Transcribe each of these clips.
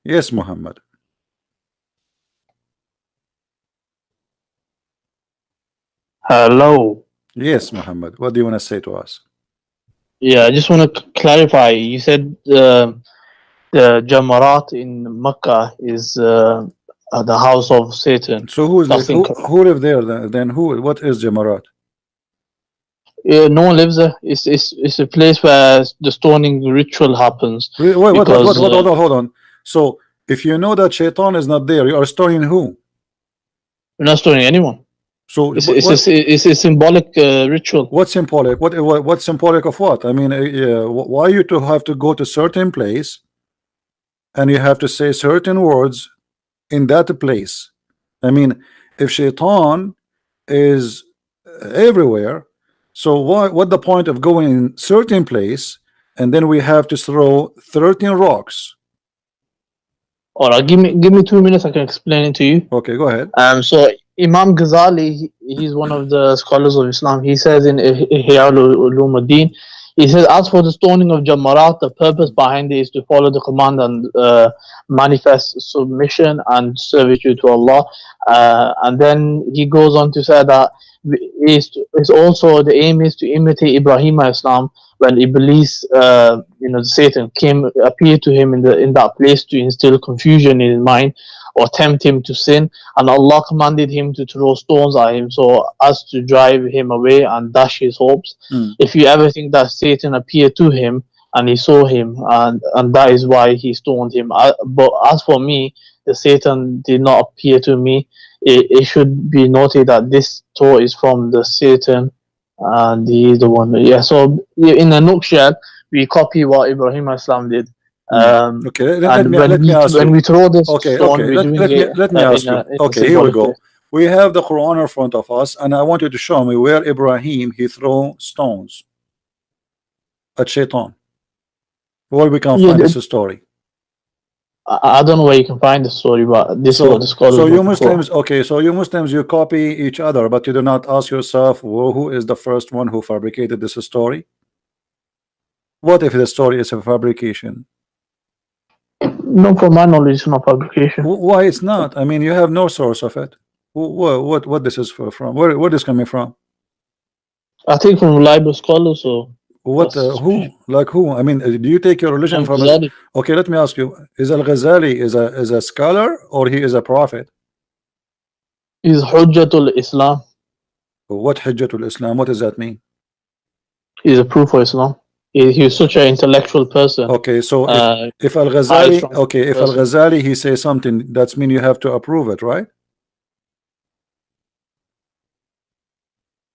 Yes, Muhammad. Hello. Yes, Muhammad. What do you want to say to us? Yeah, I just want to clarify. You said the Jamarat in Mecca is the house of Satan. So who is That's incorrect. who live there then? Who? What is Jamarat? No one lives there. It's a place where the stoning ritual happens Wait, because hold on. So if you know that Shaitan is not there, you are stoning who? we're not stoning anyone. So It's a symbolic ritual. what's symbolic? What's symbolic of what? I mean, why you to have to go to certain place and you have to say certain words in that place? I mean, if Shaitan is everywhere, so what the point of going in certain place and then we have to throw 13 rocks? All right, give me 2 minutes. I can explain it to you. Okay, go ahead. So Imam Ghazali, he's one of the scholars of Islam. He says in Ihya Ulumuddin, he says, as for the stoning of Jamarat, the purpose behind it is to follow the command and manifest submission and servitude to Allah. And then he goes on to say that it's also the aim is to imitate Ibrahim Islam when Iblis, Satan appeared to him in that place to instill confusion in his mind or tempt him to sin, and Allah commanded him to throw stones at him so as to drive him away and dash his hopes. If you ever think that Satan appeared to him and he saw him, and that is why he stoned him. But as for me, the Satan did not appear to me. It should be noted that this thought is from the Satan, and he is the one. Yeah. So in a nutshell, we copy what Ibrahim Islam did. Okay, And let me ask when you. we throw this Okay, stone, okay. we're doing it Let me ask you. in a Okay, here we symbolic way. go. We have the Quran in front of us, and I want you to show me where Ibrahim he throw stones at Shaitan. Where we can find this story. I don't know where you can find the story, but this is what the scholars. So you Muslims, okay, so you Muslims, you copy each other, but you do not ask yourself who is the first one who fabricated this story. What if the story is a fabrication? No, from my knowledge, it's not fabrication. Why it's not? I mean, you have no source of it. What this is from? Where this coming from? I think from reliable scholars. So what? Who? Like who? I mean, do you take your religion from? Okay, let me ask you: is Al-Ghazali is a scholar or he is a prophet? He's Hujjatul Islam. What Hujjatul Islam? What does that mean? He's a proof for Islam. He's such an intellectual person. Okay, so if Al-Ghazali, if Al-Ghazali he says something, that's mean you have to approve it, right?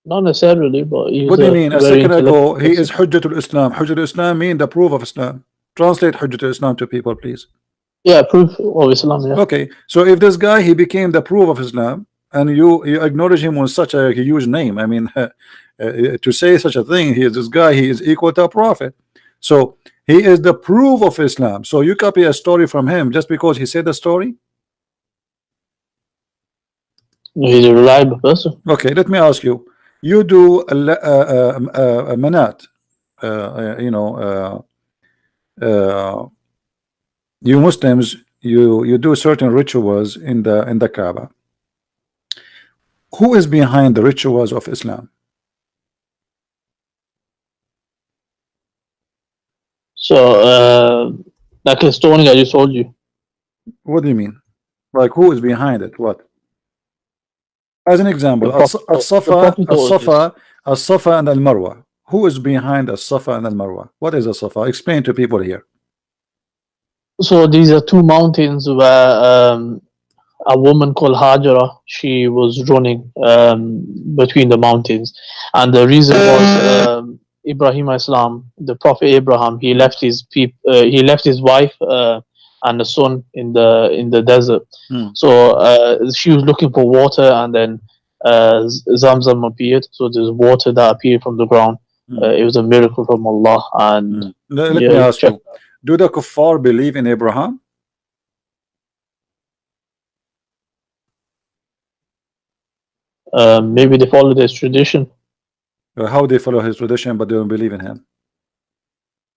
Not necessarily, but what do you mean? A second ago, he is Hujjatul Islam. Hujjatul Islam mean the proof of Islam. Translate Hujjatul Islam to people, please. Yeah, proof of Islam. Yeah. Okay, so if this guy he became the proof of Islam, and you acknowledge him with such a huge name, I mean, to say such a thing, he is this guy, he is equal to a prophet. So he is the proof of Islam. So you copy a story from him just because he said the story? He's a reliable person. Okay, let me ask you. You do a manat, you Muslims, you do certain rituals in the Kaaba. Who is behind the rituals of Islam? So, like a stoning I just told you. What do you mean? Like who is behind it? What? As an example, As-Safa and Al-Marwa. Who is behind As-Safa and Al-Marwa? What is As-Safa? Explain to people here. So these are two mountains where a woman called Hajara, she was running between the mountains, and the reason was Ibrahim Islam, the Prophet Abraham, he left his wife and a son in the desert. So she was looking for water, and then Zamzam appeared. So there's water that appeared from the ground. It was a miracle from Allah. And let me ask you: do the kuffar believe in Abraham? Maybe they follow his tradition. How they follow his tradition, but they don't believe in him?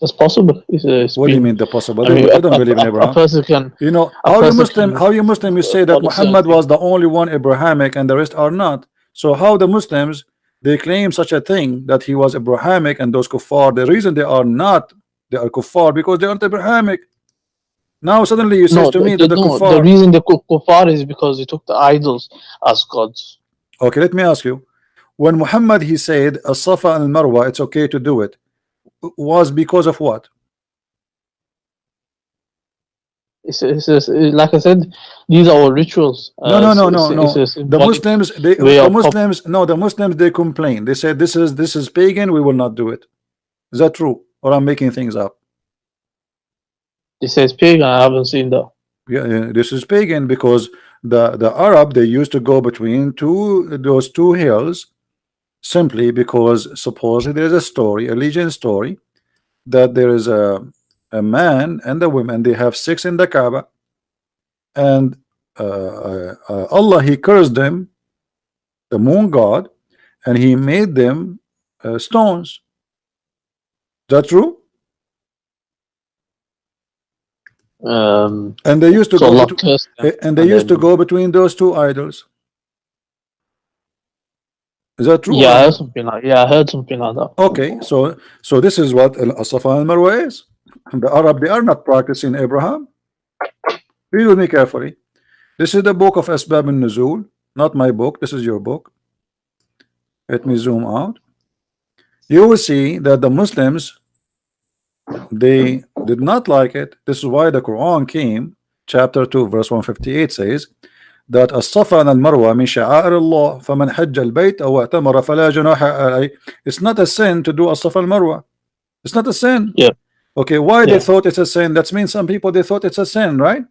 It's possible. It's What do you been. mean the possible? I mean, They don't believe in a Abraham. person can. You know, A person can how you Muslim you say that follow Muhammad certain. was the only one Abrahamic and the rest are not. So how the Muslims they claim such a thing that he was Abrahamic and those kuffar, the reason they are not, they are kuffar because they aren't Abrahamic. Now suddenly you says No, to me that the no. The kuffar. reason the kuffar is because he took the idols as gods. Okay, let me ask you. When Muhammad he said as-Safa and Marwa, it's okay to do it, was because of what? It's like I said, these are all rituals. No, no, no, It's, no, it's no. a The symbolic Muslims, way the of Muslims, no, the Muslims they complain. They said this is pagan. We will not do it. Is that true, or I'm making things up? It says pagan. I haven't seen that. Yeah, this is pagan because the Arab they used to go between those two hills simply because supposedly there's a story, a legend story, that there is a man and a woman they have sex in the Kaaba, and Allah he cursed them, the moon god, and he made them stones. Is that true? And they used to So go Allah cursed them, and they used to go between those two idols. Is that true or yeah, I I'm heard something like I heard something like that. okay? So this is what Al-Safa and Marwa is. The Arab they are not practicing Abraham. Read with me carefully. This is the book of Asbab al-Nuzul, not my book. This is your book. Let me zoom out. You will see that the Muslims they did not like it. This is why the Quran came, chapter 2, verse 158 says that as-Safa and al-Marwa min sha'air Allah faman hajja al-bayt aw i'tamara fala junaha alayhi. It's not a sin to do as-Safa al-Marwa. It's not a sin. Yeah. Okay, why they Yeah. thought it's a sin? That means some people they thought it's a sin, right?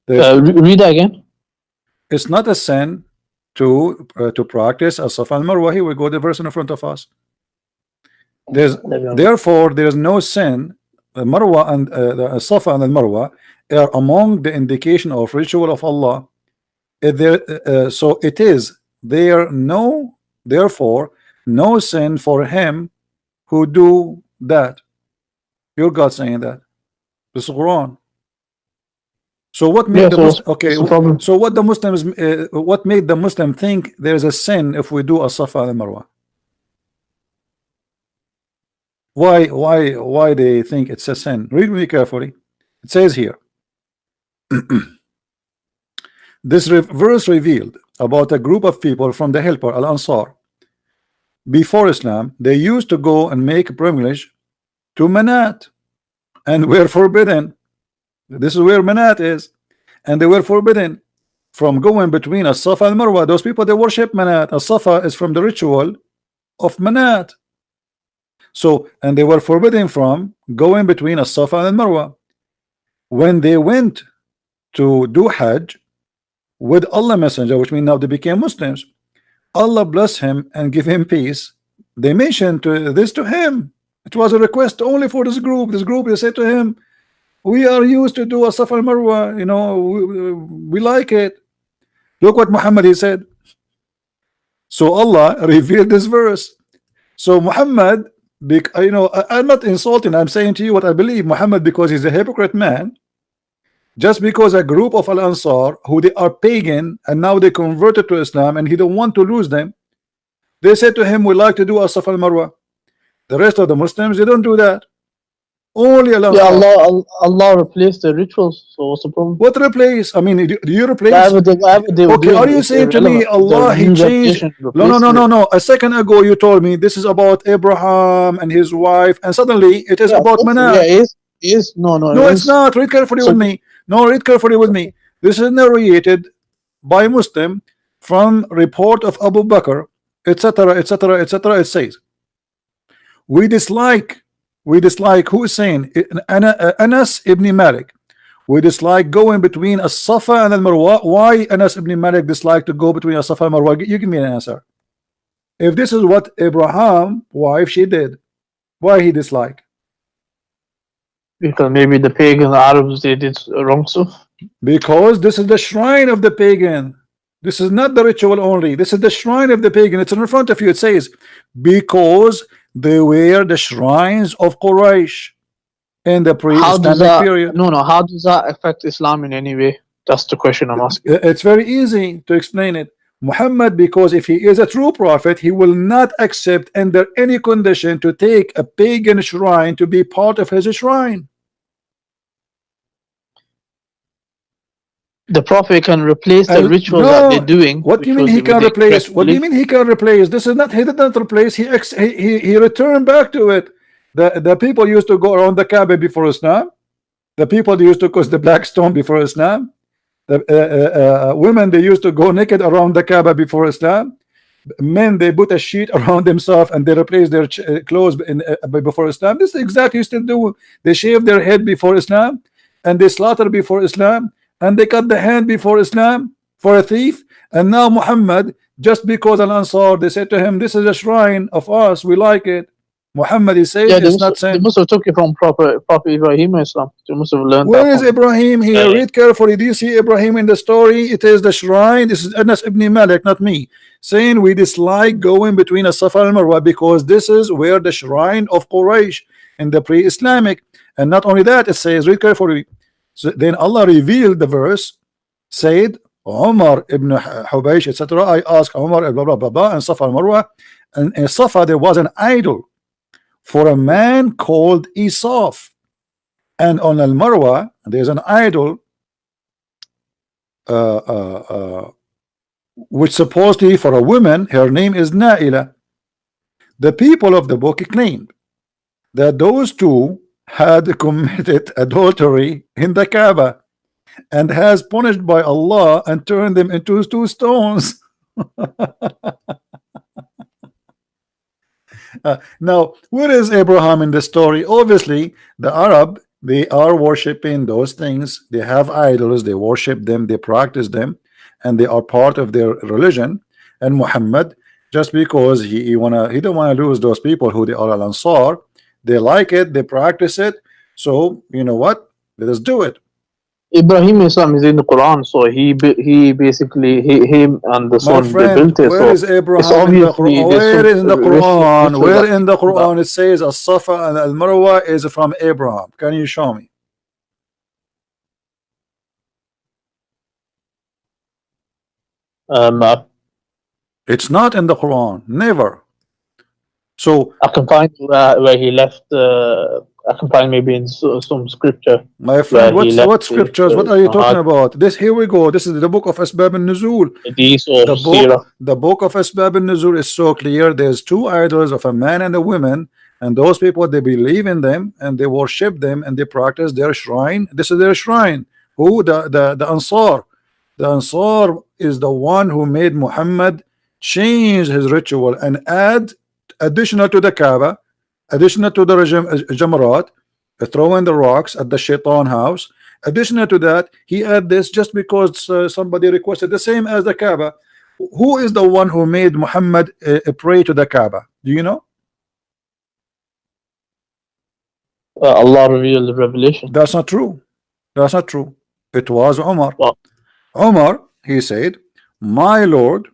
Read that again. It's not a sin to practice as-Safa al-Marwa. Here we go, the verse in front of us. Therefore there is no sin. Marwa and the Safa and al-Marwa are among the indication of ritual of Allah. So it is there no, therefore no sin for him who do that. Your God saying that. This is Quran. So what made the Muslim, okay? So what the Muslims, what made the Muslim think there's a sin if we do a Safa and Marwa? Why they think it's a sin? Read me carefully. It says here. This verse revealed about a group of people from the helper Al-Ansar. Before Islam, they used to go and make pilgrimage to Manat and were forbidden. This is where Manat is, and they were forbidden from going between As-Safa and Marwa. Those people they worship Manat. As-Safa is from the ritual of Manat. So, and they were forbidden from going between As-Safa and Marwa. When they went to do Hajj with Allah Messenger, which means now they became Muslims, Allah bless him and give him peace. They mentioned this to him. It was a request only for this group. This group, they said to him, we are used to do a Safa and Marwa, you know, we like it. Look what Muhammad he said. So Allah revealed this verse. So Muhammad, you know, I'm not insulting, I'm saying to you what I believe. Muhammad, because he's a hypocrite man, just because a group of Al-Ansar who they are pagan and now they converted to Islam and he don't want to lose them, they said to him, we like to do a Safa al-Marwa. The rest of the Muslims, they don't do that. Only Al-Ansar. Yeah, Allah replaced the rituals. So what's the problem? What replace? I mean, do you replace? Okay, are you saying to me Allah he changed? No. A second ago you told me this is about Abraham and his wife, and suddenly it is about Manat. Yeah, it is. No, it's not. Read carefully with me. No, read carefully with me. This is narrated by Muslim from report of Abu Bakr, etc., etc., etc. It says, we dislike who is saying Anas ibn Malik, we dislike going between As-Safa and Al-Marwa. Why Anas ibn Malik dislike to go between As-Safa and Marwa? You give me an answer. If this is what Abraham wife she did, why he dislike? Because maybe the pagan Arabs they did wrong stuff. Because this is the shrine of the pagan. This is not the ritual only. This is the shrine of the pagan. It's in front of you. It says, because They were the shrines of Quraysh in the How does pre-Islamic that? period. No. How does that affect Islam in any way? That's the question I'm asking. It's very easy to explain it. Muhammad, because if he is a true prophet, he will not accept under any condition to take a pagan shrine to be part of his shrine. The Prophet can replace the rituals that they're doing. What do you mean he can replace? What do you mean he can replace? This is not, he did not replace. He returned back to it. The people used to go around the Kaaba before Islam. The people used to cause the black stone before Islam. The women, they used to go naked around the Kaaba before Islam. Men, they put a sheet around themselves and they replace their clothes before Islam. This is exactly you still do. They shave their head before Islam, and they slaughter before Islam, and they cut the hand before Islam for a thief. And now Muhammad, just because Al-Ansar, they said to him, this is a shrine of us, we like it. Muhammad, he says, it's not saying. They must have took it from Prophet Ibrahim Islam. They must have learned. Where is Ibrahim here? Read carefully. Do you see Ibrahim in the story? It is the shrine. This is Anas ibn Malik, not me, saying we dislike going between a Safa and Marwa because this is where the shrine of Quraysh in the pre-Islamic. And not only that, it says, read carefully. So then Allah revealed the verse, said Umar ibn Hubaysh, etc. I asked Umar blah blah blah blah and Safa and Marwa, and in Safa there was an idol for a man called Isaf, and on Al Marwa there's an idol which supposedly for a woman, her name is Naila. The people of the book claimed that those two had committed adultery in the Kaaba and has punished by Allah and turned them into two stones. Now, where is Abraham in the story? Obviously, the Arab, they are worshiping those things. They have idols, they worship them, they practice them, and they are part of their religion. And Muhammad, just because he don't want to lose those people who they are Al-Ansar, they like it, they practice it. So you know what? Let us do it. Ibrahim Islam is in the Quran, so he basically him and the son they built it. Where is Abraham in the Quran? Where is in the Quran? Where in the Quran it says As-Safa and Al-Marwa is from Abraham? Can you show me? It's not in the Quran, never. So I can find where he left. I can find maybe in some scripture. My friend, what scriptures? What are you talking about? This, here we go. This is the book of Asbab al-Nuzul. The book of Asbab al-Nuzul is so clear. There's two idols of a man and a woman, and those people, they believe in them and they worship them and they practice their shrine. This is their shrine. Who? The Ansar. The Ansar is the one who made Muhammad change his ritual and add additional to the Kaaba, additional to the Jamarat, throwing the rocks at the Shaitan house. Additional to that, he had this just because somebody requested, the same as the Kaaba. Who is the one who made Muhammad pray to the Kaaba? Do you know? Allah revealed the revelation. That's not true. That's not true. It was Umar. Well, Umar, he said, my Lord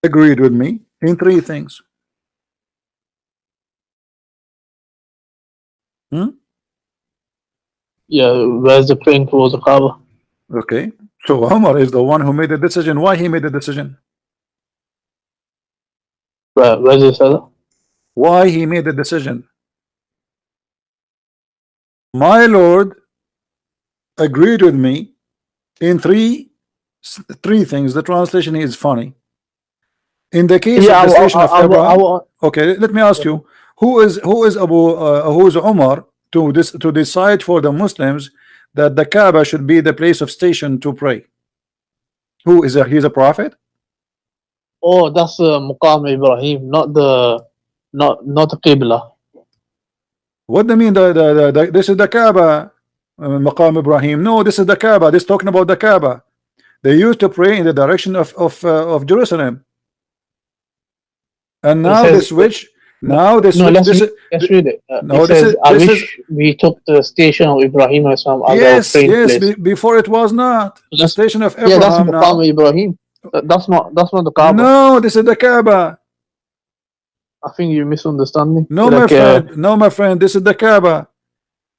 agreed with me in three things. Yeah, where's the praying towards the Kaaba? Okay, so Umar is the one who made the decision. Why he made the decision? Where's the salah? Why he made the decision? My Lord agreed with me in three things. The translation is funny. In the case of the station of Abraham, okay, let me ask you, who is Umar to decide for the Muslims that the Kaaba should be the place of station to pray? Who is he's a prophet? Oh, that's Muqam Ibrahim, not the Qibla. What do you mean this is the Kaaba, Maqam Ibrahim? No, this is the Kaaba. This is talking about the Kaaba. They used to pray in the direction of Jerusalem. And now they switch. Now they switch. Let's read it. It says, I wish we took the station of Ibrahim as our praying place. Before it was not the station of Abraham. Yeah, that's Muqam Ibrahim. That's not the Kaaba. No, this is the Kaaba. I think you're misunderstanding. No, my friend. No, my friend. This is the Kaaba.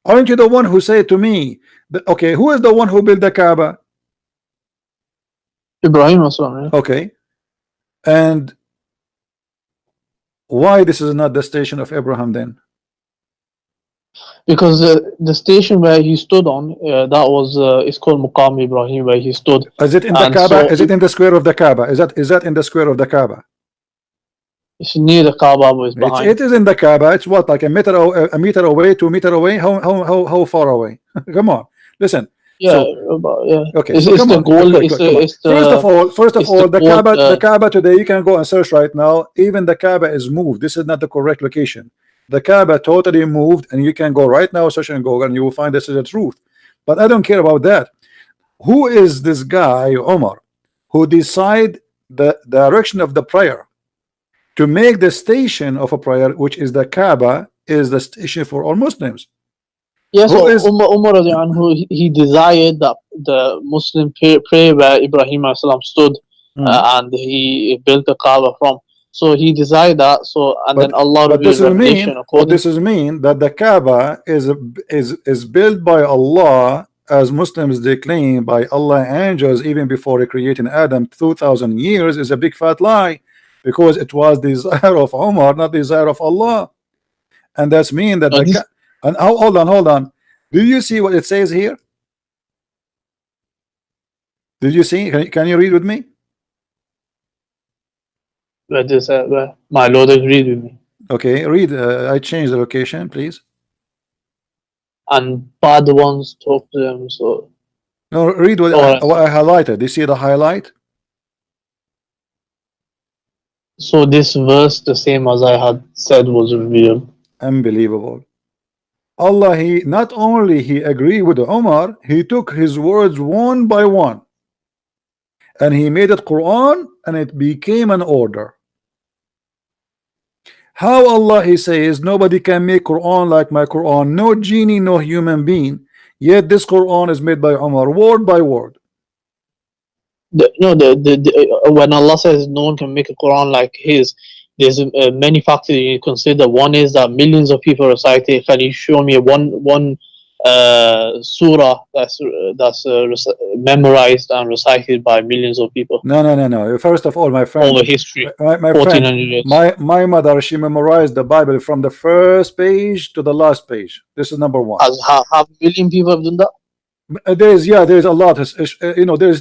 Aren't you the one who said to me that, okay, who is the one who built the Kaaba? Ibrahim Aslam, yeah. Okay. And why this is not the station of Abraham then? Because the station where he stood on, that was it's called Muqam Ibrahim, where he stood. Is it in the Kaaba? So is it in the square of the Kaaba? Is that in the square of the Kaaba? It's near the Kaaba, but it's behind. It is in the Kaaba. It's what, like a meter away, 2 meters away? How far away? Come on, listen. Yeah, so, yeah. Okay. It's, So it's the goal. First of all, the Kaaba today, you can go and search right now. Even the Kaaba is moved. This is not the correct location. The Kaaba totally moved, and you can go right now, search in Google, and you will find this is the truth. But I don't care about that. Who is this guy, Omar, who decide the direction of the prayer to make the station of a prayer, which is the Kaaba, is the station for all Muslims? Yes, Umar he desired that the Muslim pray where Ibrahim Aslam stood, and he built the Kaaba from. So he desired that. So then Allah revealed revelation. This is mean that the Kaaba is built by Allah, as Muslims they claim, by Allah angels even before creating Adam 2,000 years, is a big fat lie, because it was the desire of Umar, not the desire of Allah. And that's mean that hold on. Do you see what it says here? Did you see? Can you read with me? My Lord agreed with me. Okay, read. I changed the location, please. And bad ones talk to them. So no, read what I highlighted. Do you see the highlight? So this verse, the same as I had said, was revealed. Unbelievable. Allah, he not only he agreed with Umar, he took his words one by one, and he made it Quran, and it became an order. How Allah, he says, nobody can make Quran like my Quran, no genie, no human being, yet this Quran is made by Umar, word by word. When Allah says no one can make a Quran like his, there's many factors you consider. One is that millions of people recite it. Can you show me one surah that's memorized and recited by millions of people? No. First of all, my friend, over history, my friend, my mother, she memorized the Bible from the first page to the last page. This is number one. Half a million people have done that. There's a lot.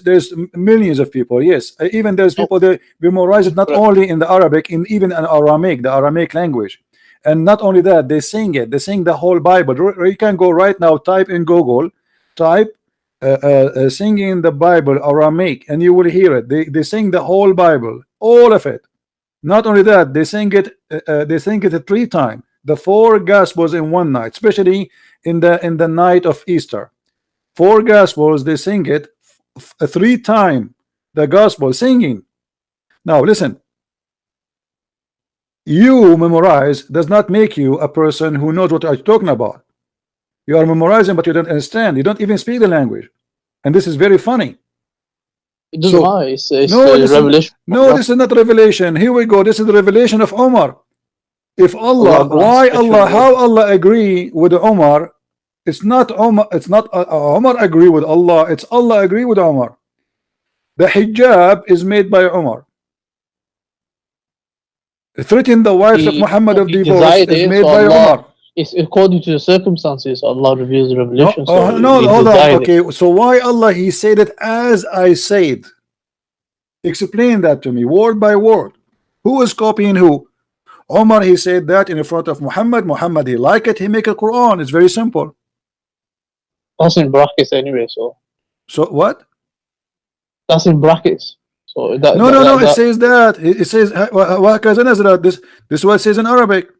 There's millions of people. Yes, even there's people that memorize it not only in the Arabic, even in Aramaic, the Aramaic language. And not only that, they sing it. They sing the whole Bible. You can go right now, type in Google, type singing the Bible Aramaic, and you will hear it. They sing the whole Bible, all of it. Not only that, they sing it. They sing it 3 times. The 4 Gospels in one night, especially in the night of Easter. 4 Gospels, they sing it 3 times. The Gospel singing. Now listen. You memorize does not make you a person who knows what you're talking about. You are memorizing, but you don't understand. You don't even speak the language, and this is very funny. It doesn't matter. It's revelation. This is not revelation. Here we go. This is the revelation of Omar. If Allah, how Allah agree with Omar? It's not Omar. It's not Omar agree with Allah. It's Allah agree with Omar. The hijab is made by Omar. Threatening the wives of Muhammad of divorce is made by Omar. It's according to the circumstances. Allah reveals the revelation. Hold on. Okay, so why Allah he said it as I said? Explain that to me, word by word. Who is copying who? Omar he said that in front of Muhammad. Muhammad he like it. He make a Quran. It's very simple. That's in brackets anyway. So what? That's in brackets. So no. It says that. It says this is what it says in Arabic.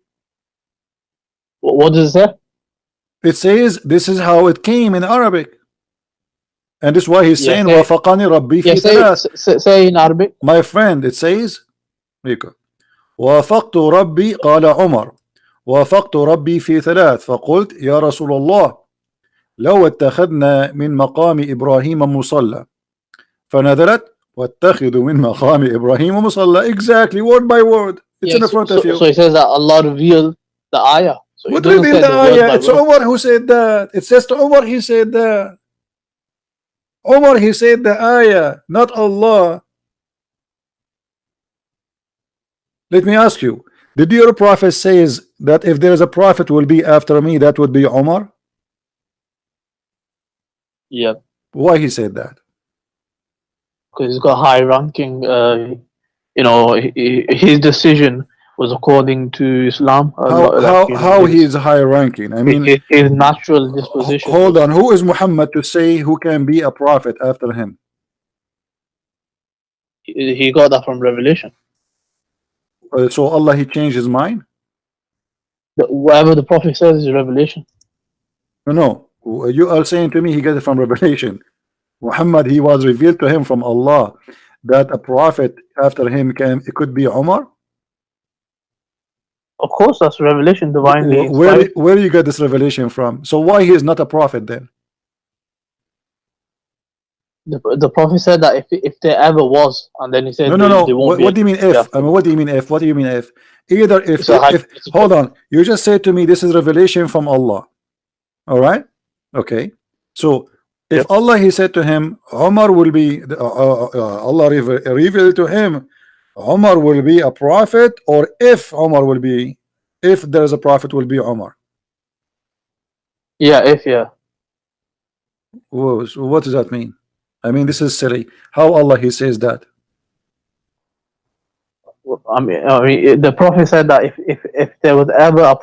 What does it say? It says this is how it came in Arabic, and this is why he's saying وافقني ربي في ثلاث. Say in Arabic. My friend, it says وافقت ربي قال عمر وافقت ربي في ثلاث فقلت يا رسول الله لو اتخذنا من مقام إبراهيم مصلى فنزلت واتخذوا من مقام إبراهيم مصلى. Exactly, word by word. It's Yeah, in the front of you. so he says that Allah revealed the ayah. So What it doesn't revealed say the the word ayah? by It's word. Umar who said that. It says to Umar, he said that. Umar, he said the ayah, not Allah. Let me ask you, did your prophet says that if there is a prophet will be after me, that would be Umar? Yeah, Why he said that? because he's got high ranking. You know, his decision was according to Islam. Like, you know, How he is high ranking? I mean, his natural disposition hold was. on. Who is Muhammad to say who can be a prophet after him? He got that from revelation. So Allah he changed his mind? Whatever the Prophet says is revelation. No, you are saying to me he got it from revelation. Muhammad, he was revealed to him from Allah that a prophet after him it could be Umar. Of course, that's revelation, divinely inspired. Where you get this revelation from? So why he is not a prophet then? The Prophet said that if there ever was, and then he said No. they won't be. What do you mean if? I mean, what do you mean if? What do you mean if? Either if hold on, you just said to me this is revelation from Allah. All right, okay. So if Allah he said to him, Umar will be Allah revealed to him, Umar will be a prophet, or if Umar will be, if there is a prophet will be Umar. Yeah, yeah. Whoa, so what does that mean? I mean, this is silly. How Allah he says that? I mean, the Prophet said that if there was ever a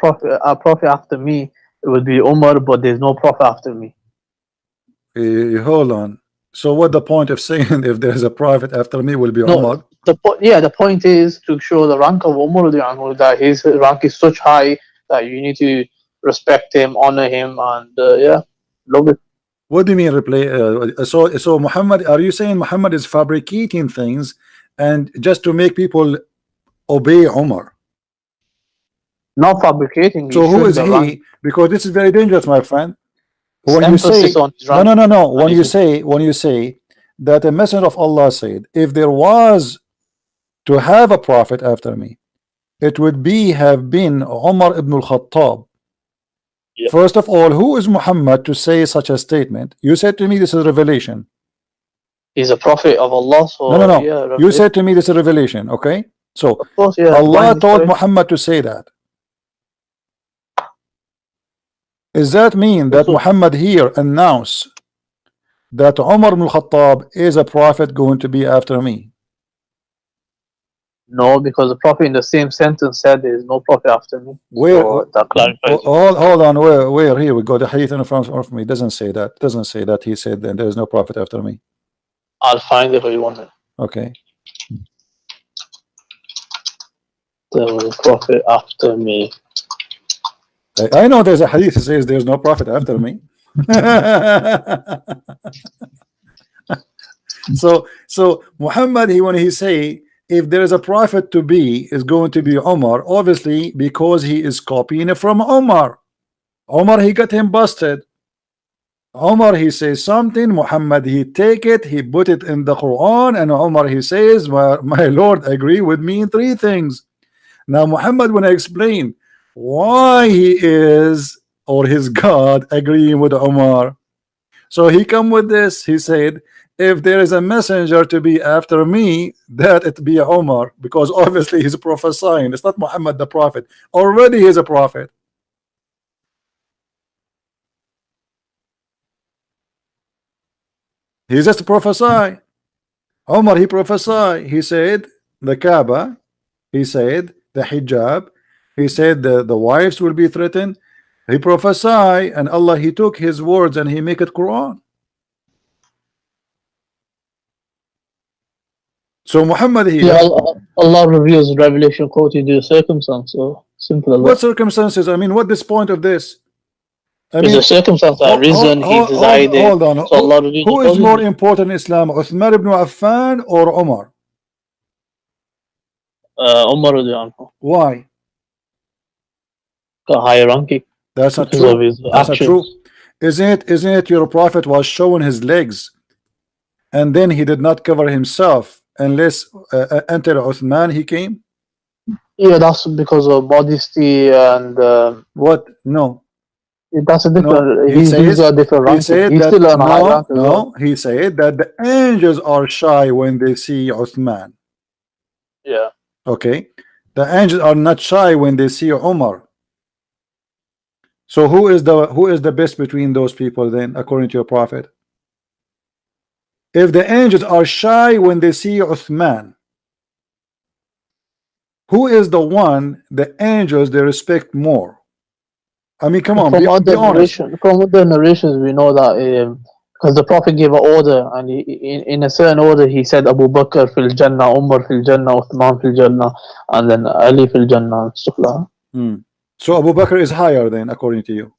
prophet after me, it would be Umar, but there's no prophet after me. Hold on. So what the point of saying if there's a prophet after me will be Umar? The point is to show the rank of Umar, that his rank is such high that you need to respect him, honor him, and love it. What do you mean replay? So Muhammad, are you saying Muhammad is fabricating things and just to make people obey Umar? Not fabricating. So who is he? Because this is very dangerous, my friend. When you say no, when you say that a messenger of Allah said, if there was to have a prophet after me, it would have been Umar ibn al-Khattab. Yeah. First of all, who is Muhammad to say such a statement? You said to me this is revelation. He's a prophet of Allah. So no. Yeah, you said to me this is revelation. Okay, so of course, yeah, Allah told Muhammad to say that. Does that mean that Muhammad here announced that Umar ibn al-Khattab is a prophet going to be after me? No, because the prophet in the same sentence said there is no prophet after me. Where? So that clarifies. Hold on. Where? Here we go. The hadith in front of me. It doesn't say that. It doesn't say that he said that there is no prophet after me. I'll find it for you one minute. Okay. There was a prophet after me. I know there's a hadith that says there's no prophet after me. So Muhammad, when he say if there is a prophet to be, is going to be Omar, obviously because he is copying it from Omar. Omar, he got him busted. Omar, he says something, Muhammad, he take it, he put it in the Quran, and Omar, he says, my Lord agree with me in 3 things. Now Muhammad, when I explain why he is, or his God, agreeing with Omar, so he come with this, he said, if there is a messenger to be after me, that it be Omar, because obviously he's prophesying. It's not Muhammad the prophet. Already he's a prophet. He just prophesy. Omar, he prophesy. He said the Kaaba. He said the hijab. He said the wives will be threatened. He prophesy, and Allah, he took his words and he make it Quran. So Muhammad here, yeah, Allah reveals revelation according to the circumstance. So simple as what circumstances? I mean, what is point of this? I mean, the circumstance that arisen, he decided. Hold on. So Allah who is more important in Islam, Uthman ibn Affan or Umar? Umar. Why? Got higher ranking. That's not true. That's not true. Isn't it your prophet was showing his legs, and then he did not cover himself unless until Uthman he came? Yeah, that's because of modesty and What? No, that's a no. different. He He's says, got a different he ranking. said He's that still on a high no, rank as well. no. He said that the angels are shy when they see Uthman. Yeah. Okay, the angels are not shy when they see Umar. So who is the best between those people then, according to your prophet? If the angels are shy when they see Uthman, who is the one the angels they respect more? I mean, come on, From be other honest. narration, from other narrations, we know that because the Prophet gave an order, and in a certain order, he said Abu Bakr fil Jannah, Umar fil Jannah, Uthman fil Jannah, and then Ali fil Jannah, and stuff like that. Hmm. So Abu Bakr is higher then, according to you.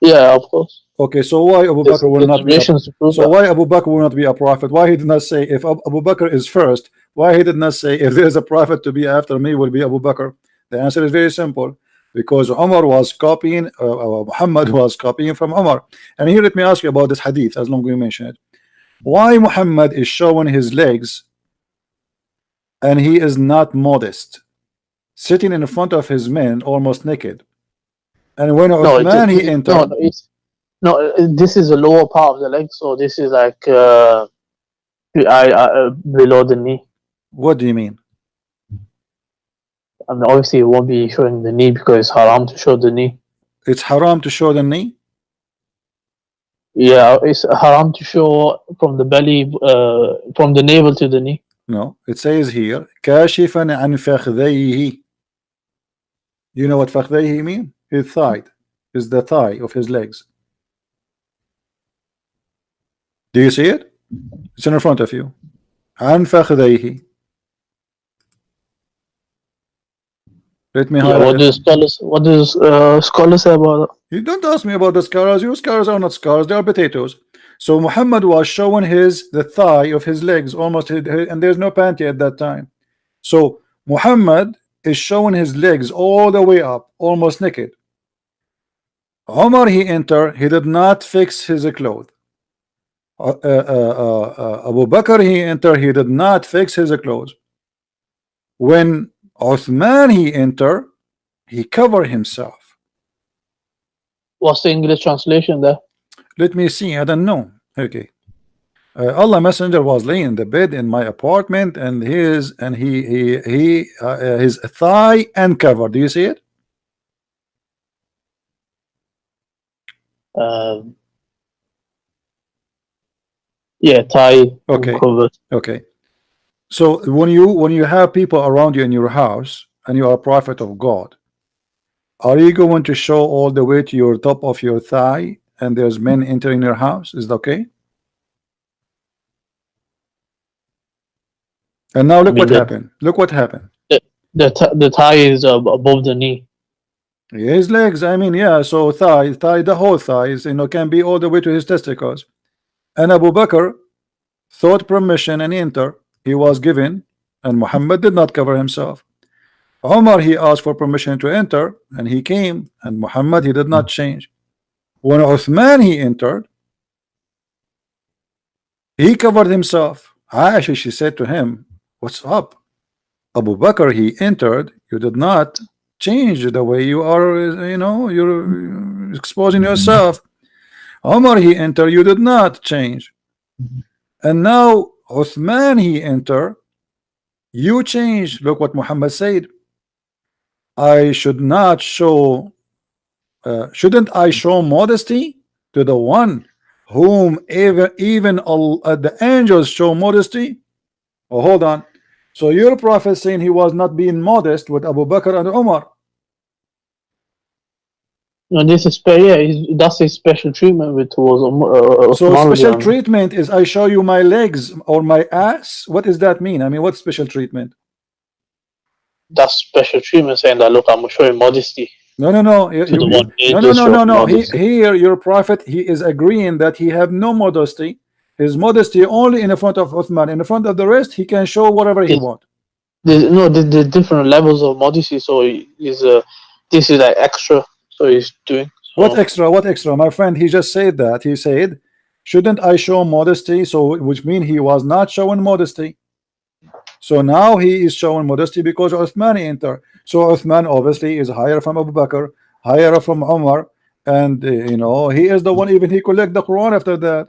Yeah, of course. Okay, so why Abu Bakr will There's not be a narrations to prove so that. why Abu Bakr will not be a prophet? Why he did not say if Abu Bakr is first? Why he did not say if there is a prophet to be after me will be Abu Bakr? The answer is very simple. Because Umar was copying, Muhammad was copying from Umar. And here let me ask you about this hadith, as long as we mention it. Why Muhammad is showing his legs and he is not modest, sitting in front of his men almost naked? And when No, Uthman he no, entered, no, it's no. This is the lower part of the leg, so this is like below the knee. what do you mean? I mean, obviously, it won't be showing the knee because it's haram to show the knee. It's haram to show the knee? Yeah, it's haram to show from the belly, from the navel to the knee. No, it says here كاشفا عن فخذيه. You know what فخذيه mean? His thigh is the thigh of his legs. Do you see it? It's in front of you. عن فخذيه. Let me Yeah, highlight it. what does scholars say about that? You don't ask me about the scholars. Your scholars are not scholars, they are potatoes. So Muhammad was showing the thigh of his legs almost, and there's no panty at that time. So Muhammad is showing his legs all the way up, almost naked. Omar he entered, he did not fix his clothes. Abu Bakr he entered, he did not fix his clothes. When Uthman he entered, he covered himself. What's the English translation there? Let me see, I don't know. Okay. Allah Messenger was laying in the bed in my apartment, and his thigh uncovered. Do you see it? Um, yeah, tie Okay. covered. Okay. So when you have people around you in your house and you are a prophet of God, are you going to show all the way to your top of your thigh and there's men entering your house? Is that okay? And now I look mean, what happened. Look what happened. the tie is above the knee. His legs, I mean, yeah, so the whole thighs, can be all the way to his testicles. And Abu Bakr sought permission and enter. He was given, and Muhammad did not cover himself. Omar he asked for permission to enter, and he came, and Muhammad he did not change. When Uthman he entered, he covered himself. Aisha she said to him, "What's up? Abu Bakr he entered, you did not change the way you are, you're exposing yourself. Omar he entered, you did not change. And now Uthman he entered, you change. Look what Muhammad said. I should not show shouldn't I show modesty to the one whom even the angels show modesty? Oh, hold on. So your prophet saying he was not being modest with Abu Bakr and Umar. No, this is that's a special treatment with towards So Uthman special radiallahu anhu. treatment is I show you my legs or my ass. What does that mean? I mean, what's special treatment? That's special treatment, saying that look, I'm showing modesty No, no, no. to the one No, no, angels no, show no, no. modesty. Here, your prophet, he is agreeing that he have no modesty. His modesty only in the front of Uthman. In the front of the rest, he can show whatever he want. There's different levels of modesty. So this is like extra. So he's doing. What So extra? What extra? My friend, he just said that. He said, shouldn't I show modesty? So, which means he was not showing modesty. So now he is showing modesty because Uthman enter. So Uthman obviously is higher from Abu Bakr, higher from Umar, and you know, he is the one, even he collect the Quran after that.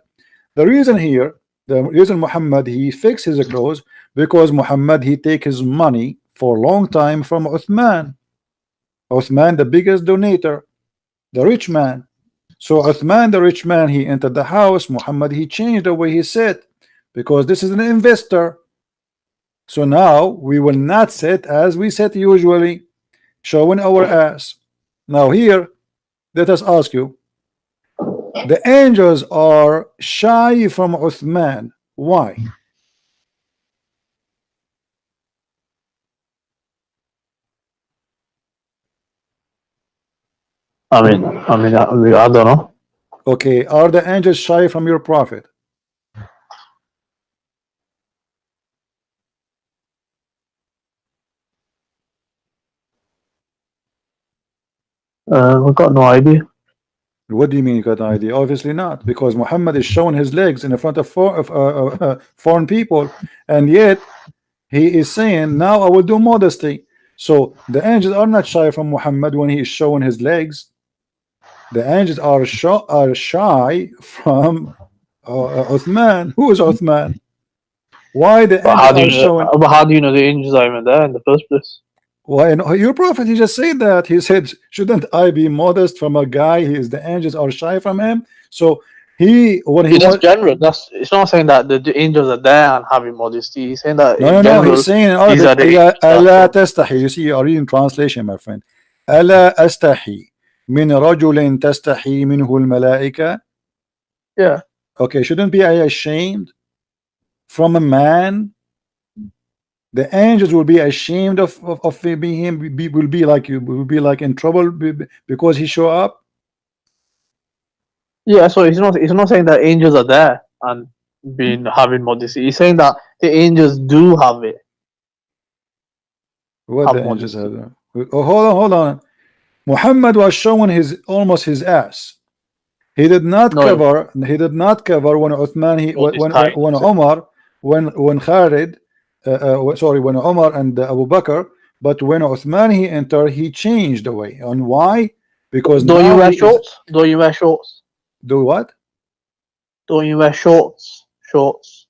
The reason here, the reason Muhammad he fix his clothes, because Muhammad he take his money for a long time from Uthman. Uthman the biggest donator, the rich man. So Uthman the rich man, he entered the house. Muhammad he changed the way he sit, because this is an investor. So now we will not sit as we sit usually, showing our ass. Now here, let us ask you, the angels are shy from Uthman. Why? I don't know. Okay, are the angels shy from your prophet? We got no idea. What do you mean you got an idea? Obviously not, because Muhammad is showing his legs in front of foreign people, and yet he is saying, now I will do modesty. So the angels are not shy from Muhammad when he is showing his legs. The angels are shy from Uthman. Who is Uthman? Why the But angels how do are you know? showing? But how do you know the angels are even there in the first place? Why? And your prophet, he just said that. He said, shouldn't I be modest from a guy? He is, the angels are shy from him. So he, when he Yeah, that's was, general. That's it's not saying that the angels are there and having modesty. He's saying that no, in no, no. He's general, saying in these are Arabic, the angels that ألا show. تستحي. You see, you are reading translation, my friend. ألا أستحي من رجل تستحي منه الملائكة. Yeah. Okay, shouldn't be I ashamed from a man? The angels will be ashamed of being him. Will be like you. Will be like in trouble because he show up. Yeah. So he's not saying that angels are there and being having modesty. He's saying that the angels do have it. What Have the angels modesty. have? Oh, hold on, hold on. Muhammad was showing his almost his ass. He did not No, cover. He did not cover when Uthman. He all this time. when Omar, when Khalid, sorry, when Omar and Abu Bakr. But when Uthman he entered, he changed the way. And why? Because Don't you now wear he is shorts? Don't you wear shorts? do what? Don't you wear shorts? Shorts.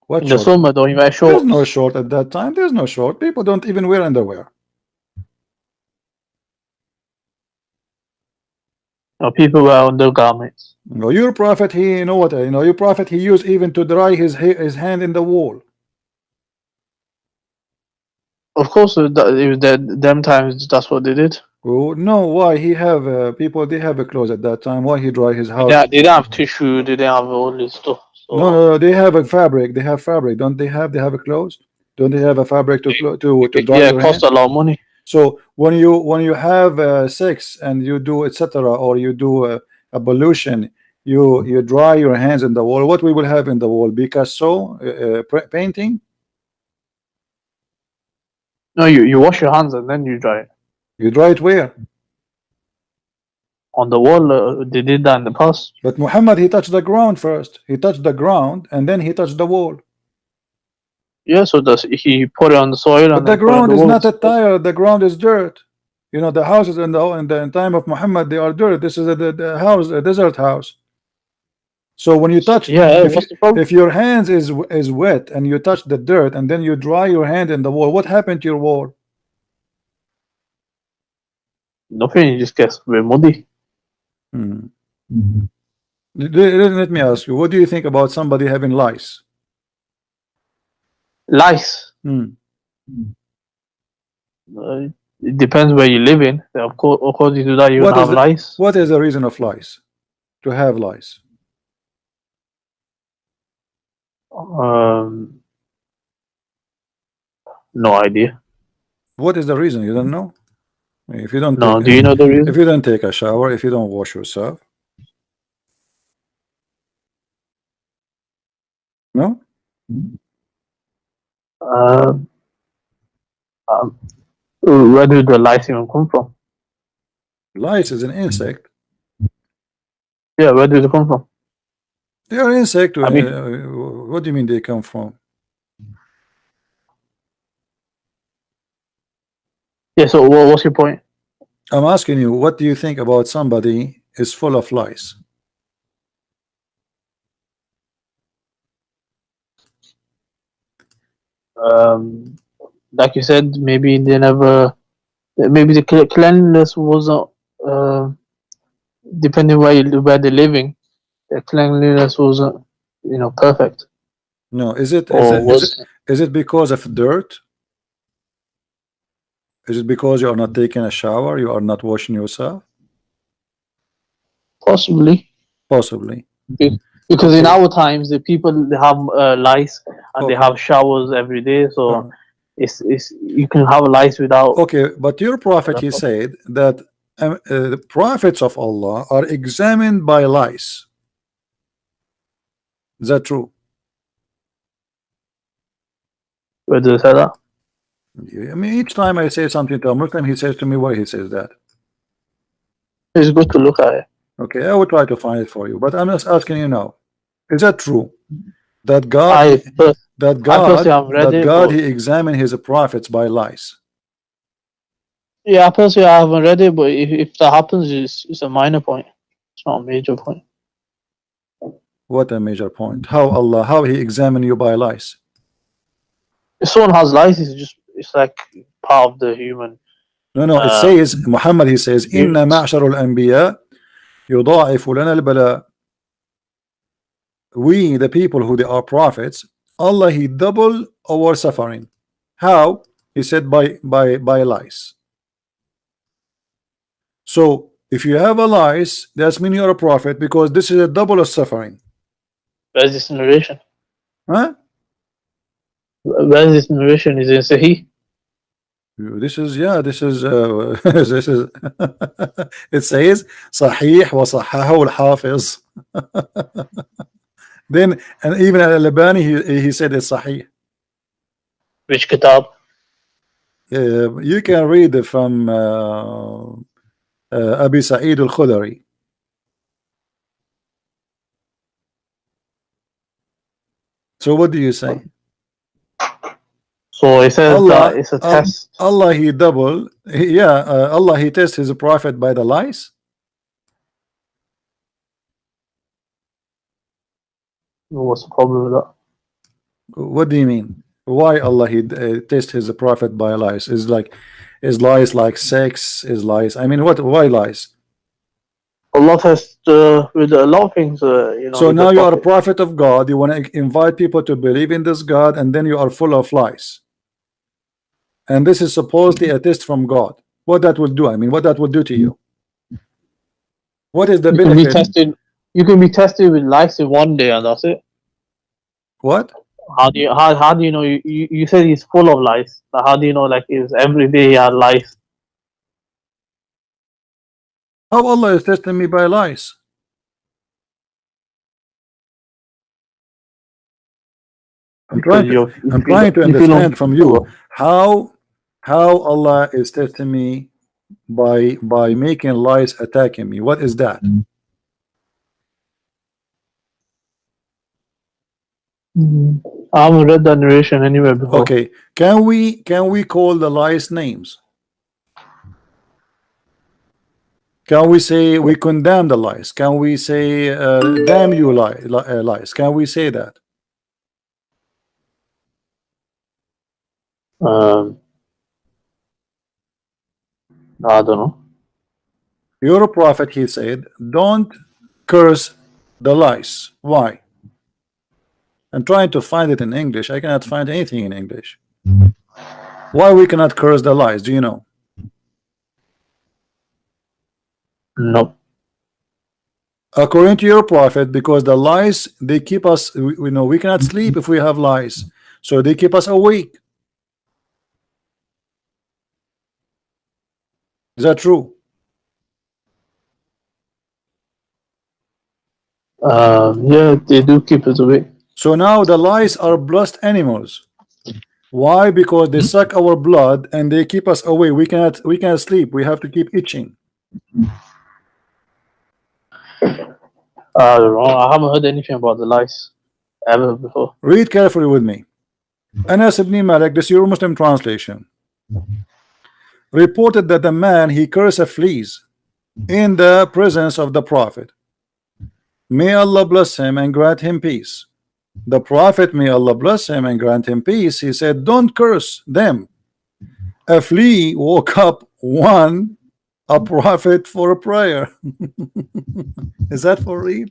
What In the short? summer, don't you wear There's no shorts? short at that time. There's no short. People don't even wear underwear. No, people wear undergarments. No, your prophet, he, you know what, you know, your prophet, he used even to dry his hand in the wall. Of course, it was them times. That's what they did. Oh, no, why he have people? They have a clothes at that time. Why he dry his house? They didn't have tissue. They didn't have all this stuff. No, So no, no, they have a fabric. They have fabric, don't they have? They have a clothes. Don't they have a fabric to dry yeah, it your cost hand? a lot of money. So when you have sex and you do etc. or you do a pollution, you dry your hands in the wall. What we will have in the wall? Picasso painting. No, you wash your hands and then you dry it You dry it where? on the wall. They did that in the past. But Muhammad he touched the ground first. He touched the ground and then he touched the wall. Yeah, so that's he put it on the soil But and the then put it on ground the is not a walls. tile. The ground is dirt. You know the houses in the time of Muhammad they are dirt. This is the house, a desert house. So when you So, touch, yeah, what's the problem? if your hands is wet and you touch the dirt and then you dry your hand in the wall, what happened to your wall? Nothing. It just gets very muddy. Hmm. Let me ask you, what do you think about somebody having lice? Lice. Hmm. Uh, it depends where you live in. Of course, you do that. You're What gonna is have lice. what is the reason of lice? To have lice? No idea. What is the reason? You don't know? If you don't take No, do you know the if reason? you don't take a shower, if you don't wash yourself, no? Um, where do the lice even come from? Lice is an insect. Yeah, where do they come from? They are insect. I mean, What do you mean they come from? Yeah. So what's your point? I'm asking you, what do you think about somebody is full of lies? Um, like you said, maybe they never. Maybe the cleanliness wasn't. Depending where they're living, the cleanliness wasn't, perfect. No, is it is Or it is it was is it because of dirt? Is it because you are not taking a shower? You are not washing yourself? possibly Possibly. because in Okay. our times the people they have lice and they Okay. have showers every day, All so right. it's you can have lice without. Okay, but your prophet, he said that the prophets of Allah are examined by lies. Is that true? Where do they say that? I mean, each time I say something to a Muslim, he says to me why he says that. It's good to look at it. Okay, I will try to find it for you, but I'm just asking you now: is that true that I per- I personally haven't read that it, God but he examined his prophets by lies? yeah, personally I haven't read it. But if that happens, it's a minor point. It's not a major point. What a major point! How he examined you by lies? If someone has lice, it's like part of the human. No, no. It Um, says Muhammad. He says, "Inna experience. ma'shar al-anbiya يضاعف لنا البلاء." We, the people who they are prophets, Allah he double our suffering. How? He said by lies. So if you have a lies, that's mean you're a prophet because this is a double of suffering. Where's this narration? Huh? Where's this narration? Is it Sahih? This is this is this is it says صحيح وصححه الحافظ. Then and even Al-Albani he said it's صحيح. Which kitab? You can read it from Abi Sa'id al-Khudri. So what do you say? So it says that it's a test. Allah he double Allah he tests his prophet by the lies. What's the problem with that? What do you mean? Why Allah he test his prophet by lies? Is lies like sex? Is lies? I mean, what? Why lies? Allah tests with a lot of things, So with the now you are a prophet. prophet of God. You want to invite people to believe in this God, and then you are full of lies. And this is supposedly a test from God. What that will do? I mean, what that will do to you? What is the You can be benefit? tested. You can be tested with lice in one day, and that's it. What? How do you know? You said he's full of lice. But how do you know? Like, is every day he had lice? How Allah is testing me by lies? I'm Because trying to you feel understand from you uncomfortable. how Allah is testing me by making lies attacking me. What is that? I haven't read that narration anywhere before. Okay, can we call the lies names? Can we say we condemn the lies? Can we say damn you lies? Can we say that? Um, I don't know. Your prophet he said, don't curse the lies. Why? I'm trying to find it in English. I cannot find anything in English. Why we cannot curse the lies? Do you know? Nope. According to your prophet, because the lies they keep us. We know we cannot sleep if we have lies, so they keep us awake. Is that true? Yeah, they do keep us awake. So now the lies are blessed animals. Why? Because they suck our blood and they keep us away. We cannot sleep. We have to keep itching. I don't know. I haven't heard anything about the lice ever before. Read carefully with me. Anas ibn Malik, this is your Muslim translation. reported that the man he cursed a fleas in the presence of the Prophet. May Allah bless him and grant him peace. The Prophet, may Allah bless him and grant him peace, he said, don't curse them. A flea woke up one a prophet for a prayer. Is that for real?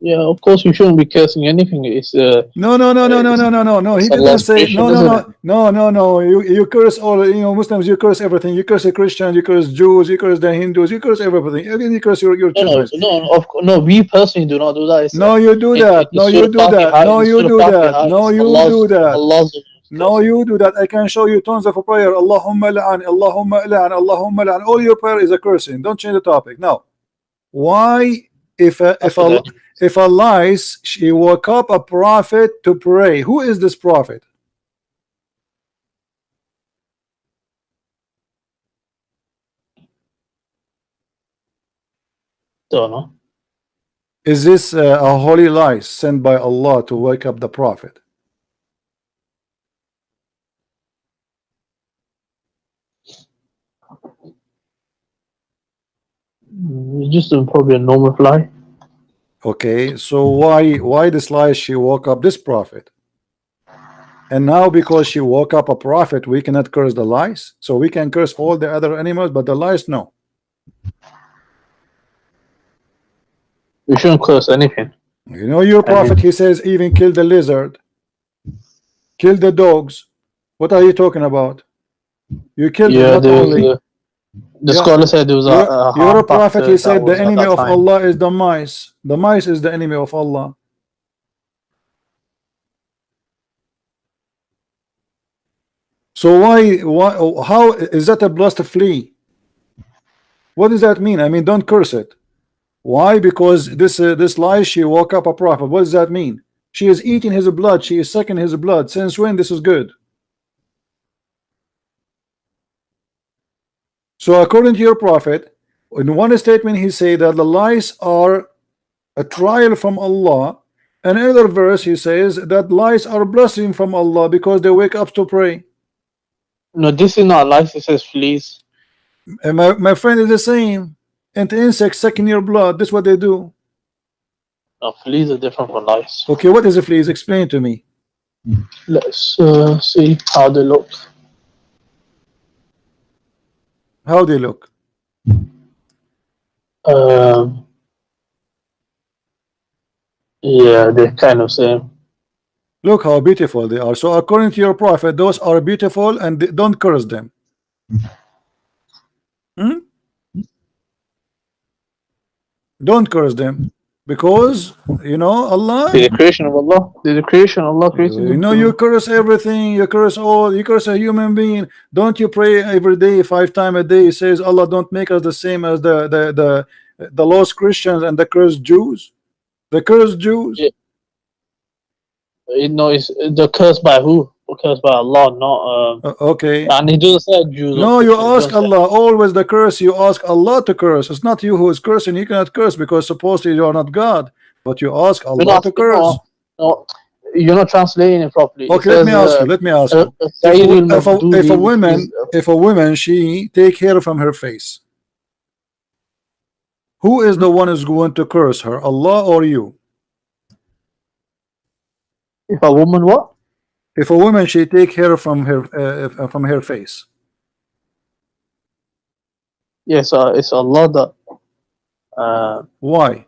Yeah, of course you shouldn't be cursing anything. It's No. He didn't say celebration, isn't it? no. You curse all, Muslims. You curse everything. You curse the Christians. You curse Jews. You curse the Hindus. You curse everything. Again, you curse your children. No, we personally do not do that. It's, No, you do in that. the No, you Surah do that. Fatiha- No, in the you Surah do that. Fatiha, No, it's you do that. Allah's No, you do that. I can show you tons of a prayer. Allahumma la'an, Allahumma la'an, Allahumma la'an. All your prayer is a cursing. Don't change the topic. Now, why if a lies, she woke up a prophet to pray? Who is this prophet? don't know. Is this a holy lie sent by Allah to wake up the prophet? It's just probably a normal fly. Okay, so why this lie? She woke up this prophet, and now because she woke up a prophet, we cannot curse the lies. So we can curse all the other animals, but the lies, no. We shouldn't curse anything. Your prophet, he says even kill the lizard, kill the dogs. What are you talking about? You killed them, not only. The scholar said there was your prophet, he said the enemy of time. Allah is the mice. The mice is the enemy of Allah. So why how is that a blessed flea? What does that mean? I mean, don't curse it. Why? Because this lie, she woke up a prophet. What does that mean? She is eating his blood. She is sucking his blood. Since when this is good? So according to your prophet, in one statement he said that the lies are a trial from Allah. Another verse he says that lies are blessing from Allah because they wake up to pray. No, this is not lies. It says fleas. And my friend is the same. And the insects sucking your blood. This is what they do. No, fleas are different from lice. Okay, what is a flea? Explain to me. Let's see how they look. How they look? Yeah, they're kind of same. Look how beautiful they are. So according to your prophet, those are beautiful, and don't curse them. Don't curse them, because Allah. They're the creation of Allah. They're the creation of Allah created them. You curse everything. You curse all. You curse a human being. Don't you pray every day, 5 times a day? It says Allah, don't make us the same as the lost Christians and the cursed Jews. The cursed Jews. Yeah. It's the curse by who? Cursed by Allah, not okay. And he doesn't say Jews. No, you ask Allah. Always the curse. You ask Allah to curse. It's not you who is cursing. You cannot curse because supposedly you are not God. But you ask Allah to curse. No, you're not translating it properly. Okay, let me ask you. Let me ask you. If a woman she take hair from her face, who is the one who's going to curse her? Allah or you? If a woman what? If a woman she take hair from her face. Yes, it's Allah that. Why?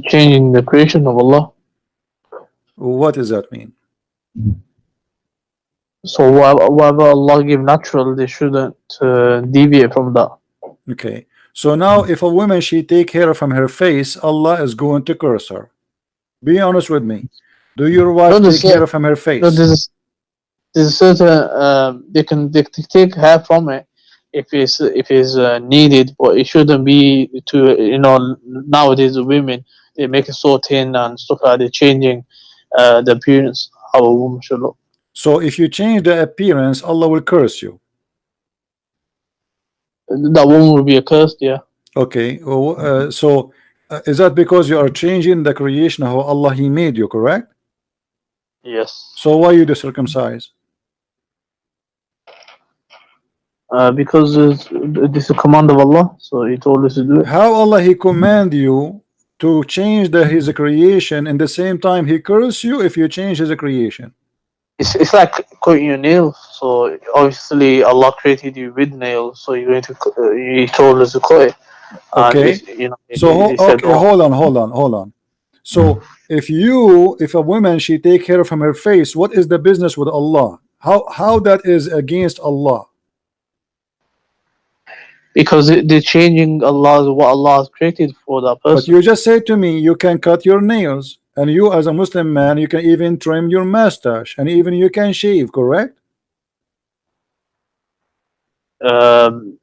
Changing the creation of Allah. What does that mean? So whatever Allah give natural, they shouldn't deviate from that. Okay. So now if a woman she take hair from her face, Allah is going to curse her. Be honest with me. Do your wife take hair from her face? No, there's a certain they can take hair from it if it's needed, but it shouldn't be to nowadays the women they make it so thin and stuff like that. They're changing the appearance how a woman should look. So if you change the appearance, Allah will curse you. That woman will be accursed, yeah. Okay. So Is that because you are changing the creation of how Allah He made you, correct? Yes. So why you do circumcise? Because this is a command of Allah, so He told us to do it. How Allah He command you to change His creation, and the same time He curse you if you change His creation? It's like cutting your nails. So obviously Allah created you with nails, so you're going to. He told us to cut it, and Okay. So He said, okay, "Oh, hold on. So if a woman she take care from her face, what is the business with Allah? How that is against Allah? because they're changing Allah, what Allah has created for that But person." you just say to me you can cut your nails, and you as a Muslim man you can even trim your mustache, and even you can shave, correct? Um,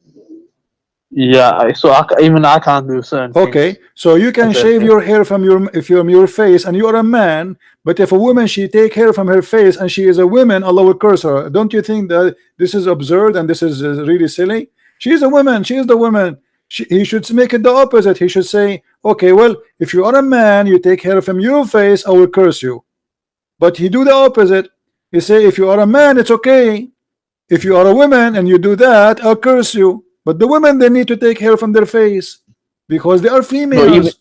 yeah, so even I can't do certain Okay, things. so you can Certain shave things. your hair from your face, and you are a man. But if a woman she take hair from her face and she is a woman, Allah will curse her. Don't you think that this is absurd and this is really silly? She is a woman. She is the woman. He should make it the opposite. He should say, okay, well, if you are a man, you take hair from your face, I will curse you. But he do the opposite. He say, if you are a man, it's okay. If you are a woman and you do that, I'll curse you. But the women, they need to take hair from their face because they are No, females.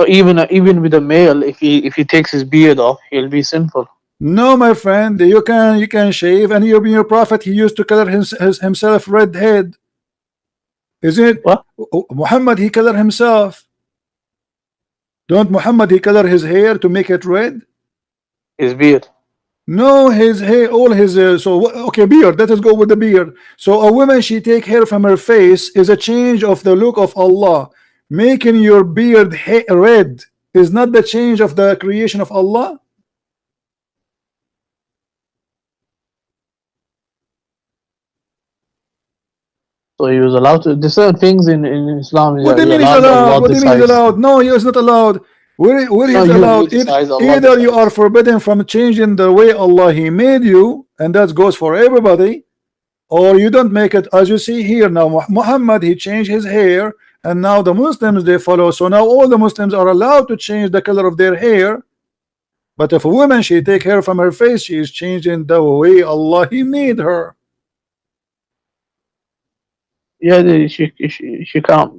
even with a male, if he takes his beard off, he'll be sinful. No, my friend, you can shave, and your prophet he used to color himself red head. Is it What? Muhammad? He color himself. Don't Muhammad he color his hair to make it red? His beard. No, his hair, all his okay, beard. Let us go with the beard. So a woman she take hair from her face is a change of the look of Allah. Making your beard red is not the change of the creation of Allah. So he was allowed to. There's certain things in Islam What do you you're mean he's allowed. allowed? Allah What do you mean he's decides. allowed? No, he is not allowed. Where No, he's you allowed? decides. Allah Either you are decides. forbidden from changing the way Allah He made you, and that goes for everybody, or you don't make it as you see here now. Muhammad he changed his hair, and now the Muslims they follow. So now all the Muslims are allowed to change the color of their hair. But if a woman she take hair from her face, she is changing the way Allah He made her. Yeah, she can't.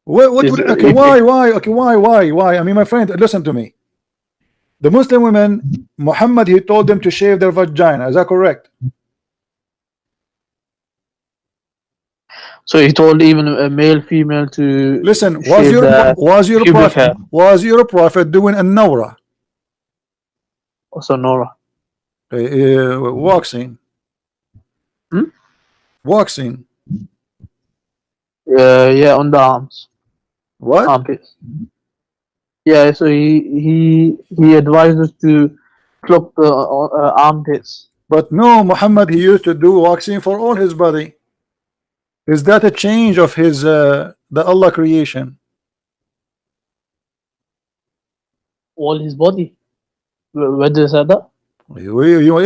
What Is would okay? Why? Okay, why? I mean, my friend, listen to me. The Muslim women, Muhammad he told them to shave their vagina. Is that correct? So he told even a male, female to Listen, shave the pubic hair. was your prophet doing a nawra, Also, Nora. waxing, Hmm? waxing? Yeah, on the arms, What? armpits. Yeah, so he advised us to pluck the armpits. But no, Muhammad he used to do waxing for all his body. Is that a change of his the Allah creation? All his body. Where did it say that?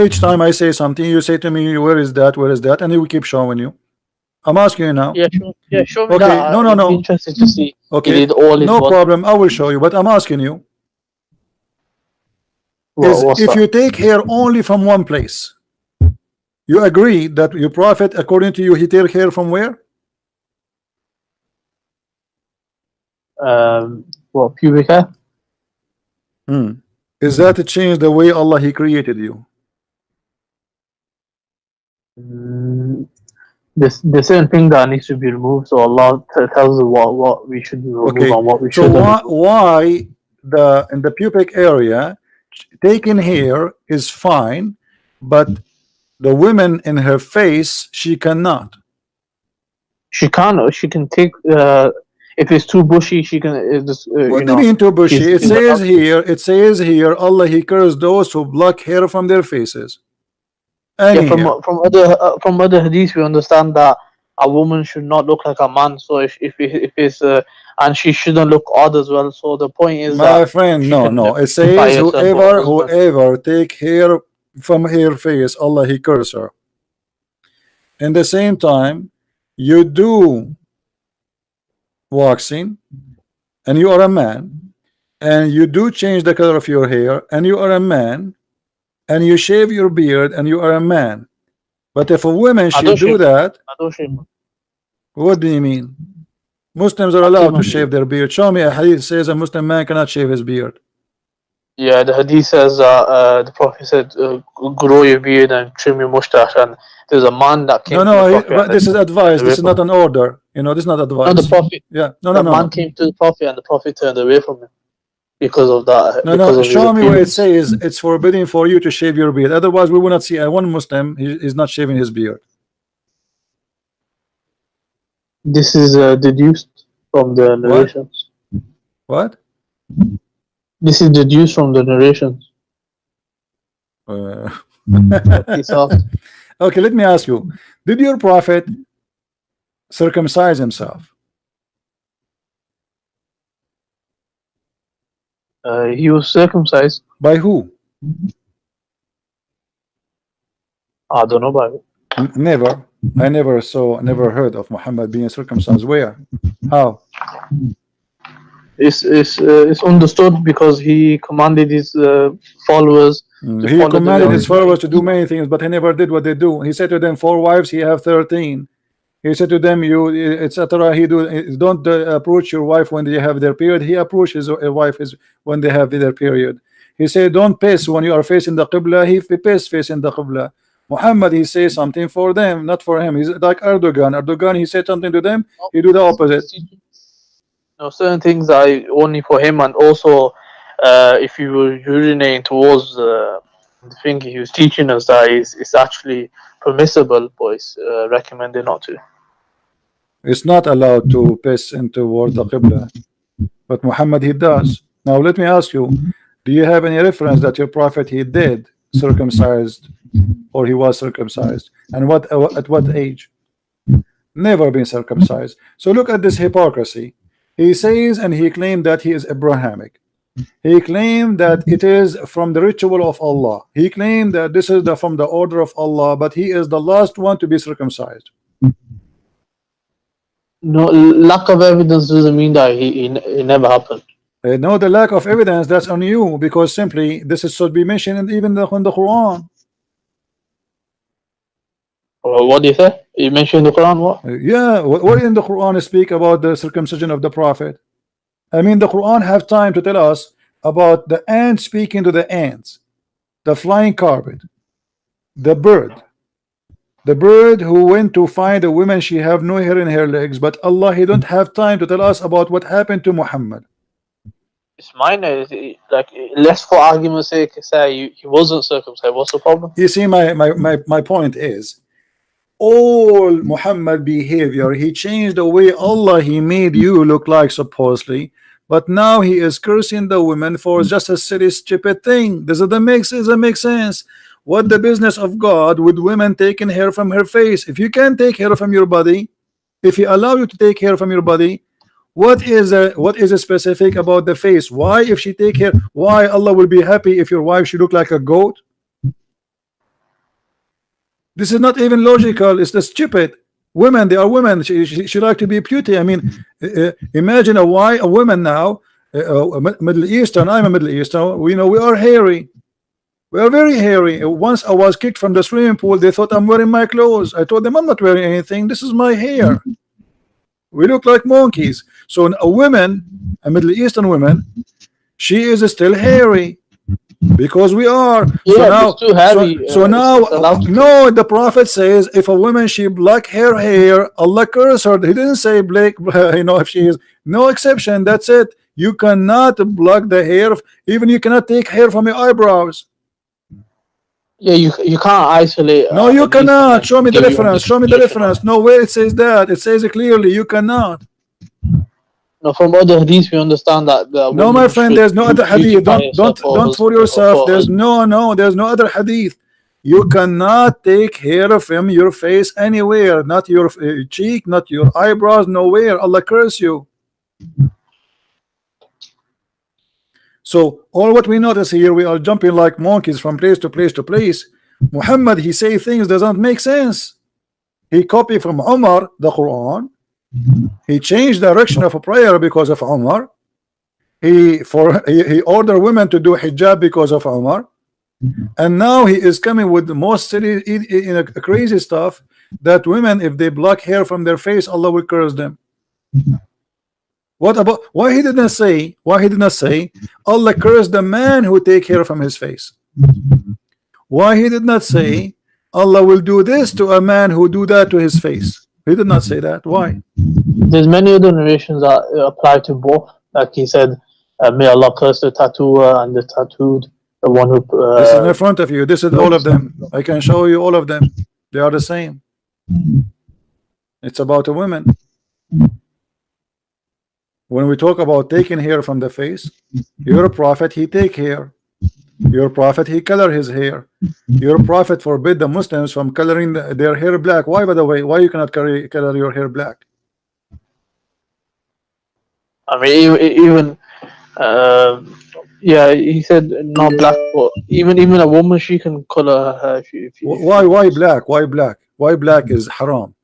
Each time I say something, you say to me, "Where is that? Where is that?" And he will keep showing you. I'm asking you now. Yeah, sure. Yeah, show me Okay, that. no, It'd be no. interesting to see. He Okay, did all his no body. problem. I will show you. But I'm asking you: What's if that? you take hair only from one place, you agree that your prophet, according to you, he take hair from where? What, pubic hair? Is that to change the way Allah he created you? There's certain thing that needs to be removed. So Allah tells us what we should remove Okay, and what we so shouldn't. why in the pubic area taking hair is fine, but the women in her face she cannot? She can. She can take. If it's too bushy, she can. What do you mean too bushy? It she's says allowed. here, Allah he cursed those who pluck hair from their faces. Yeah, Any hair. from other hadiths, we understand that a woman should not look like a man. So if it's and she shouldn't look odd as well. So the point is My that friend, she no, can no. It beautify says herself for her husband. whoever take hair from her face, Allah he curse her. In the same time, you do waxing, and you are a man, and you do change the color of your hair, and you are a man, and you shave your beard, and you are a man. But if a woman I should don't do shave. that, I don't shave. what do you mean? Muslims are I keep allowed my to shave beard. their beard. Show me a hadith says a Muslim man cannot shave his beard. Yeah, the hadith says the Prophet said, grow your beard and trim your mustache. And there's a man that No, came to the no, Prophet but and they this is turned advice. away This is from not him. an order. You know, this is not No, the advice. Prophet, Yeah, no, no, the no, man no. came to the Prophet and the Prophet turned away from him because of that, No, because no, of his show me where it appearance. says it's forbidden for you to shave your beard. Otherwise, we will not see one Muslim is not shaving his beard. This is deduced from the What? narrations. What? This is deduced from the narrations. Uh, What he saw. okay, let me ask you. Did your prophet circumcise himself? He was circumcised. By who? I don't know about it. Never. I never heard of Muhammad being circumcised. Where? How? It's understood because he commanded his followers to He follow the way commanded of his his way. followers to do many things, but he never did what they do. He said to them, 4 wives, he have 13. He said to them, you etc. He don't approach your wife when they have their period. He approaches his wife when they have their period. He said, don't piss when you are facing the Qibla. He piss facing the Qibla. Muhammad, he says something for them, not for him. He's like Erdogan. Erdogan, he said something to them, he do the opposite. No, certain things are only for him, and also if you were urinating towards the thing he was teaching us that it's actually permissible, but it's recommended not to. It's not allowed to piss toward the Qibla, but Muhammad, he does. Now let me ask you, do you have any reference that your prophet he did circumcised, or he was circumcised, and what at what age? Never been circumcised. So look at this hypocrisy. He says and he claimed that he is Abrahamic. He claimed that it is from the ritual of Allah. He claimed that this is from the order of Allah, but he is the last one to be circumcised. No, lack of evidence doesn't mean that it never happened. No, the lack of evidence, that's on you, because simply this is should be mentioned in even in the Quran. What do you say? You mentioned the Quran, what? Yeah, where in the Quran speak about the circumcision of the prophet? I mean, the Quran have time to tell us about the ants speaking to the ants, the flying carpet, the bird who went to find a woman, she have no hair in her legs, but Allah, he don't have time to tell us about what happened to Muhammad. It's minor. Like, let's for argument's sake say he wasn't circumcised. What's the problem? You see, my point is, all Muhammad behavior, he changed the way Allah he made you look like supposedly, but now he is cursing the women for just a silly stupid thing. Doesn't make sense. What the business of God with women taking hair from her face? If you can't take hair from your body, if he allow you to take hair from your body, what is specific about the face? Why if she take hair, why Allah will be happy if your wife should look like a goat? This is not even logical. It's the stupid. Women, they are women. She like to be beauty. I mean, imagine a woman now, Middle Eastern. I'm a Middle Eastern. We know we are hairy. We are very hairy. Once I was kicked from the swimming pool, they thought I'm wearing my clothes. I told them I'm not wearing anything. This is my hair. We look like monkeys. So a woman, a Middle Eastern woman, she is still hairy. Because we are. Yeah, it's too heavy. So now, no, the Prophet says if a woman she black her hair, Allah curse her. He didn't say black, you know, if she is no exception. That's it. You cannot block the hair. Even you cannot take hair from your eyebrows. Yeah, you can't isolate. No, you cannot. Show me the reference. Show me the reference. No way it says that. It says it clearly. You cannot. No, from other hadiths we understand that. No, my friend, there's no other hadith. Don't fool yourself. There's no other hadith. You cannot take hair from your face anywhere, not your cheek, not your eyebrows, nowhere. Allah curse you. So all what we notice here, we are jumping like monkeys from place to place to place. Muhammad, he say things doesn't make sense. He copied from Umar the Quran. He changed direction of a prayer because of Umar. He ordered women to do hijab because of Umar, and now he is coming with the most silly in a crazy stuff that women, if they block hair from their face, Allah will curse them. What about why he did not say? Why he did not say Allah cursed the man who take hair from his face? Why he did not say Allah will do this to a man who do that to his face? He did not say that. Why? There's many other narrations that apply to both. Like he said, "May Allah curse the tattooer and the tattooed, the one who." This is in front of you. This is all of them. I can show you all of them. They are the same. It's about a woman. When we talk about taking hair from the face, your prophet, he take hair. Your prophet, he color his hair. Your prophet forbid the Muslims from coloring their hair black. Why, by the way? Why you cannot color your hair black? I mean, even yeah, he said not black, but even a woman, she can color her hair. Why black? Why black? Why black is haram?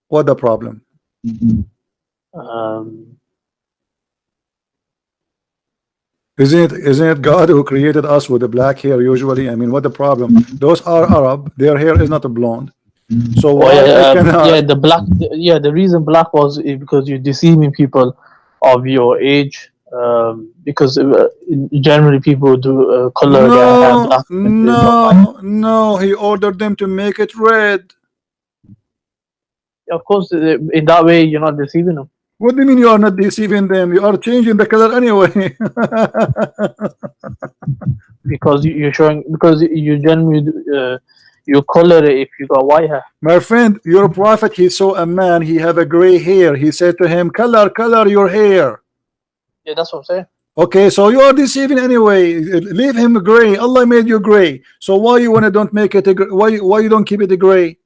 What the problem? Um, Isn't it God who created us with the black hair usually? I mean, what the problem? Those are Arab. Their hair is not a blonde. So why I cannot? yeah, the black. Yeah, the reason black was because you're deceiving people of your age. Because generally people do color their hair No, black when they don't like. no. He ordered them to make it red. Of course, in that way you're not deceiving them. What do you mean you are not deceiving them? You are changing the color anyway. Because you're showing, because you generally you color it if you got white hair. My friend, your prophet, he saw a man, he have a gray hair. He said to him, color your hair. Yeah, that's what I'm saying. Okay, so you are deceiving anyway. Leave him gray. Allah made you gray. So why you wanna don't make it a why you don't keep it a gray?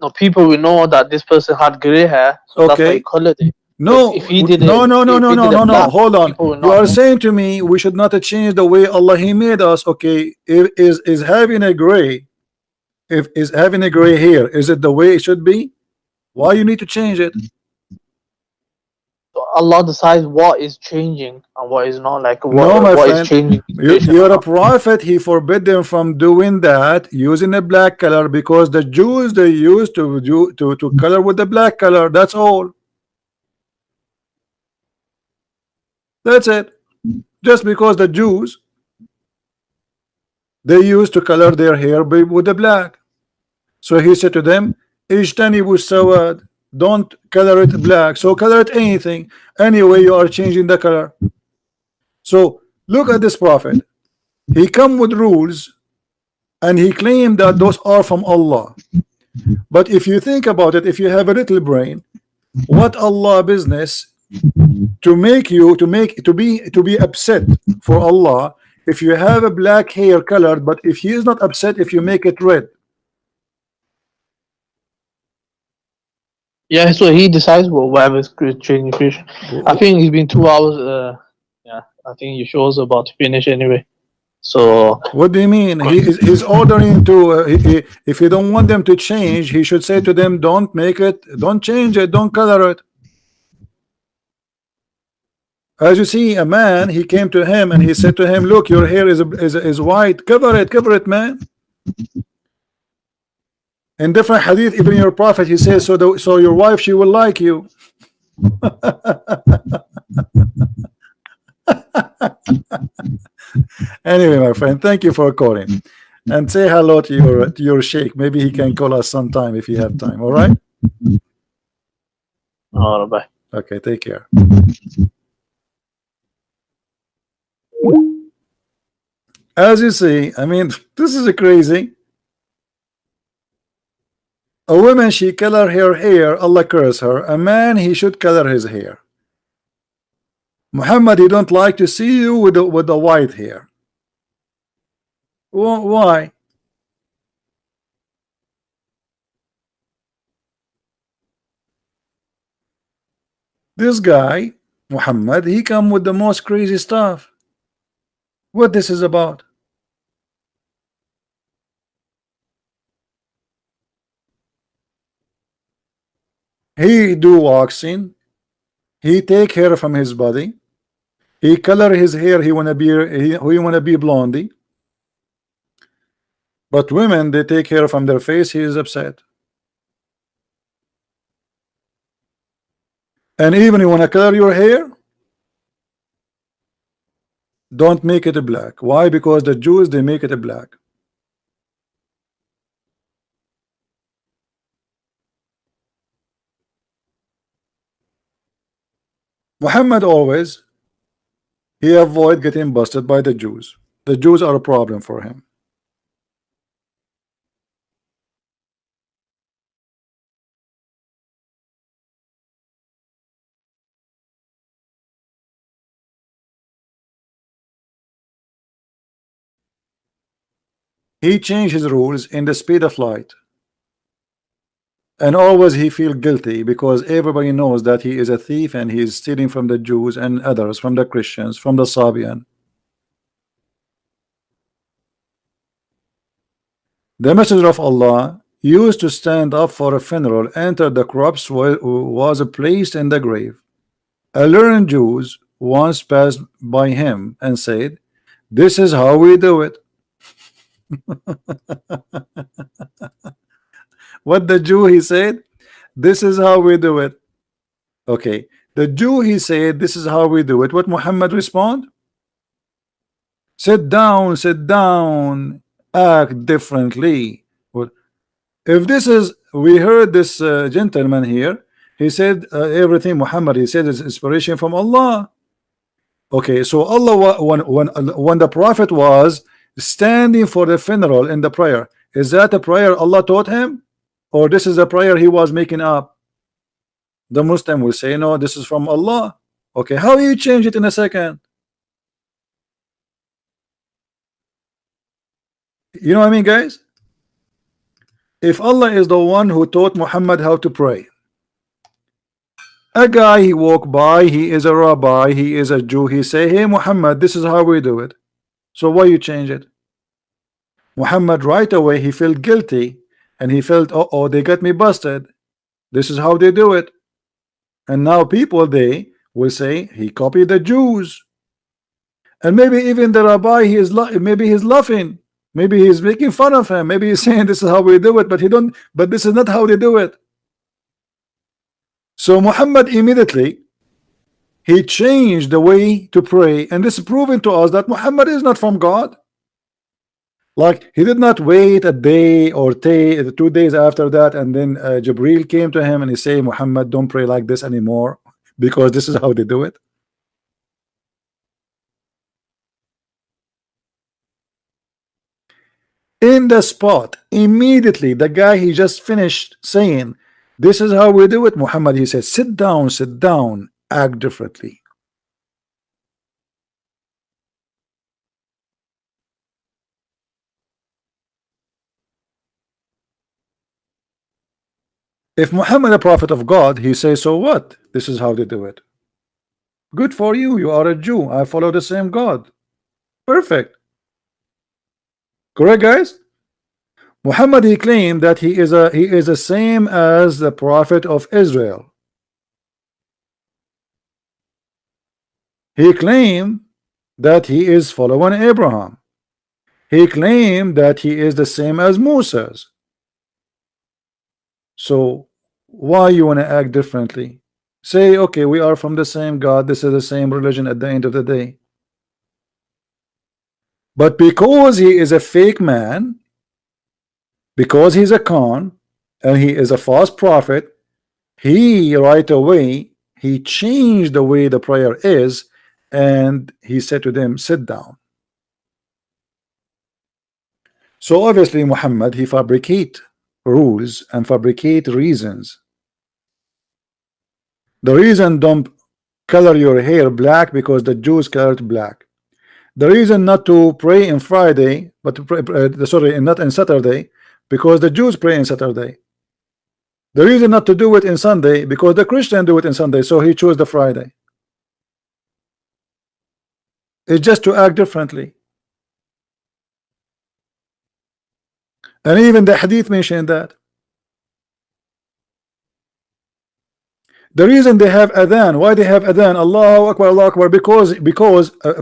No, people will know that this person had gray hair, so that's why he Okay. colored it. No, If he did no, it, no, no, if no, he no, did it no, no. black, Hold on. people will You not are know. saying to me we should not change the way Allah He made us. Okay, is having a gray, if is having a gray hair, is it the way it should be? Why you need to change it? Allah decides what is changing and what is not. Like No, my what is friend. changing. You're a prophet. He forbid them from doing that using a black color because the Jews they used to do to color with the black color. That's all. That's it. Just because the Jews they used to color their hair with the black. So he said to them, "Ijtanibu sawad." Don't color it black. So color it anything. Anyway, you are changing the color. So look at this prophet. He come with rules and he claimed that those are from Allah. But if you think about it, if you have a little brain, what Allah business to make you to be upset for Allah if you have a black hair colored, but if he is not upset if you make it red? Yeah, so he decides whatever is changing creation. I think it's been 2 hours. Yeah, I think your show's about to finish anyway. So What do you mean? He's ordering to if you don't want them to change, he should say to them, don't make it, don't change it, don't color it. As you see, a man, he came to him and he said to him, look, your hair is white, cover it, man. In different hadith, even your prophet, he says, so your wife, she will like you. Anyway, my friend, thank you for calling. And say hello to your sheikh. Maybe he can call us sometime if you have time. All right? all right, bye. Okay, take care. As you see, I mean, this is crazy. A woman, she color her hair, Allah curse her. A man, he should color his hair. Muhammad, he don't like to see you with the white hair. Why? This guy, Muhammad, he come with the most crazy stuff. What this is about? He do waxing, he take hair from his body, he color his hair, he wanna be blondie. But women, they take hair from their face, he is upset. And even you wanna color your hair, don't make it black. Why? Because the Jews, they make it black. Muhammad always, he avoid getting busted by the Jews. The Jews are a problem for him. He changed his rules in the speed of light. And always he feel guilty because everybody knows that he is a thief and he is stealing from the Jews and others, from the Christians, from the Sabian. The messenger of Allah used to stand up for a funeral, enter the corpse was placed in the grave. A learned Jews once passed by him and said, "This is how we do it." What the Jew he said? This is how we do it. Okay, the Jew he said, "This is how we do it." What Muhammad respond? Sit down, act differently. Well, if this is, we heard this gentleman here, he said everything Muhammad he said is inspiration from Allah. Okay, so Allah, when the Prophet was standing for the funeral in the prayer, is that a prayer Allah taught him, or this is a prayer he was making up? The Muslim will say, no, this is from Allah. Okay, how you change it in a second? You know what I mean, guys? If Allah is the one who taught Muhammad how to pray, a guy he walk by, he is a rabbi, he is a Jew, he say, "Hey Muhammad, this is how we do it." So why you change it? Muhammad right away he felt guilty and he felt, oh, they got me busted. This is how they do it. And now people, they will say he copied the Jews. And maybe even the rabbi, he is maybe he's laughing, maybe he's making fun of him, maybe he's saying this is how we do it, but he don't, but this is not how they do it. So Muhammad immediately he changed the way to pray, and this is proving to us that Muhammad is not from God. Like he did not wait a day or 2 days after that, and then Jibril came to him and he say, "Muhammad, don't pray like this anymore because this is how they do it." In the spot, immediately, the guy he just finished saying, "This is how we do it," Muhammad he said, sit down, act differently. If Muhammad a prophet of God, he says, so what? This is how they do it. Good for you. You are a Jew. I follow the same God. Perfect. Correct, guys? Muhammad he claimed that he is the same as the prophet of Israel. He claimed that he is following Abraham. He claimed that he is the same as Moses. So why you want to act differently? Say, okay, we are from the same God, this is the same religion at the end of the day. But because he is a fake man, because he's a con and he is a false prophet, he right away he changed the way the prayer is, and he said to them, sit down. So obviously Muhammad he fabricate rules and fabricate reasons. The reason don't color your hair black because the Jews colored black. The reason not to pray in Friday, but to pray, sorry, not in Saturday, because the Jews pray in Saturday. The reason not to do it in Sunday, because the Christians do it in Sunday, so he chose the Friday. It's just to act differently. And even the hadith mentioned that. The reason they have adhan, why they have adhan, Allahu Akbar, Allahu Akbar, because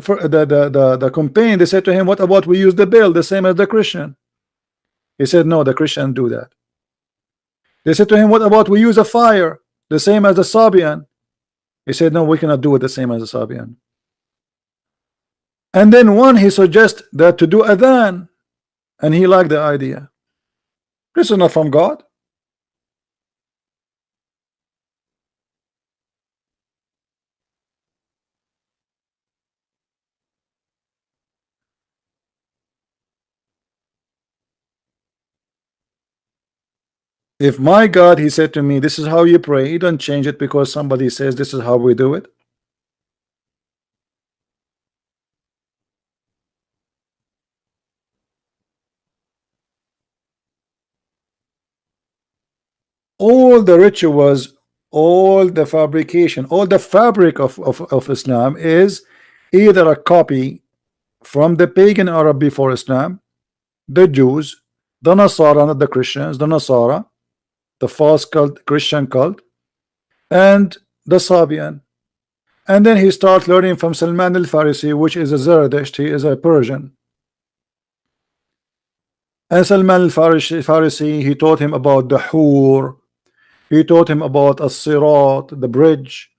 for the campaign, they said to him, what about we use the bell the same as the Christian? He said, no, the Christian do that. They said to him, what about we use a fire the same as the Sabian? He said, no, we cannot do it the same as the Sabian. And then one, he suggests that to do adhan, and he liked the idea. This is not from God. If my God, he said to me, this is how you pray, you don't change it because somebody says this is how we do it. All the rituals, all the fabrication, all the fabric of Islam is either a copy from the pagan Arab before Islam, the Jews, the Nasara, not the Christians, the Nasara, the false cult, Christian cult, and the Sabian. And then he starts learning from Salman al-Farisi, which is a Zerdusht, he is a Persian. And Salman al-Farisi, he taught him about the Hur, he taught him about as-Sirat, the bridge.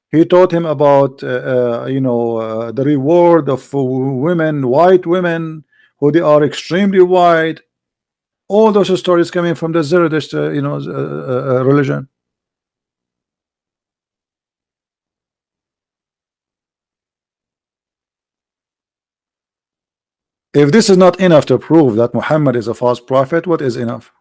He taught him about the reward of women, white women, who they are extremely white. All those stories coming from the Zerdusht religion. If this is not enough to prove that Muhammad is a false prophet, what is enough?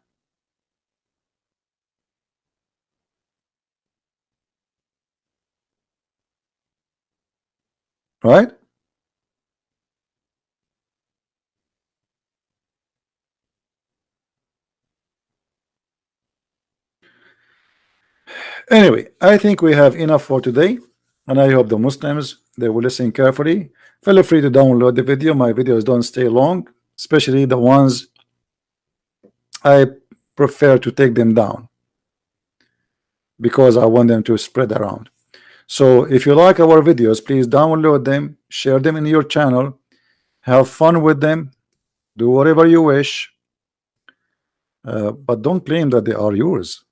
Right? Anyway, I think we have enough for today, and I hope the Muslims, they will listen carefully. Feel free to download the video. My videos don't stay long, especially the ones I prefer to take them down because I want them to spread around. So if you like our videos, please download them, share them in your channel, have fun with them, do whatever you wish, but don't claim that they are yours.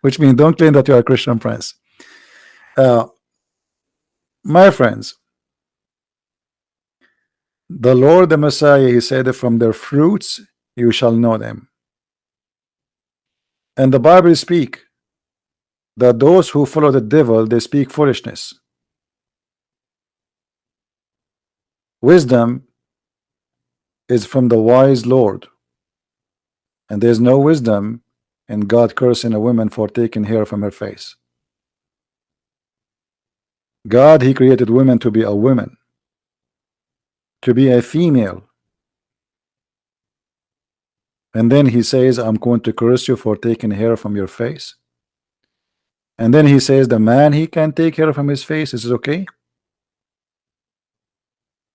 Which means don't claim that you are a Christian prince. My friends, the Lord the Messiah, he said, from their fruits you shall know them. And the Bible speak that those who follow the devil, they speak foolishness. Wisdom is from the wise Lord, and there's no wisdom in God cursing a woman for taking hair from her face. God, he created women to be a woman, to be a female, and then he says, I'm going to curse you for taking hair from your face. And then he says the man, he can take hair from his face. Is it okay?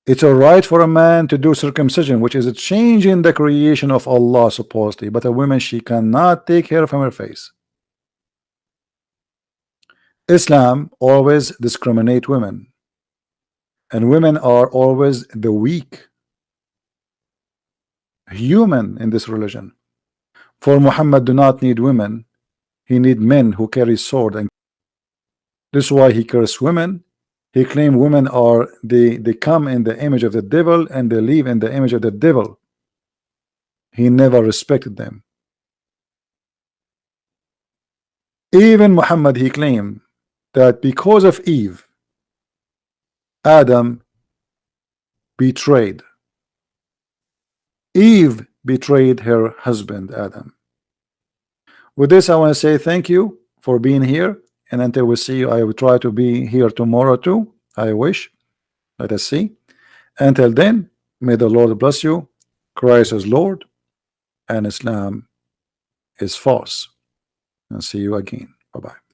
It's all right for a man to do circumcision, which is a change in the creation of Allah supposedly, but a woman, she cannot take hair from her face. Islam always discriminate women, and women are always the weak human in this religion. For Muhammad do not need women, he need men who carry sword, and this is why he cursed women. He claimed women are they come in the image of the devil and they live in the image of the devil. He never respected them. Even Muhammad, he claimed that because of Eve, Adam betrayed. Eve betrayed her husband Adam. With this, I want to say thank you for being here, and until we see you, I will try to be here tomorrow too. I wish. Let us see. Until then, may the Lord bless you. Christ is Lord, and Islam is false. And see you again. Bye-bye.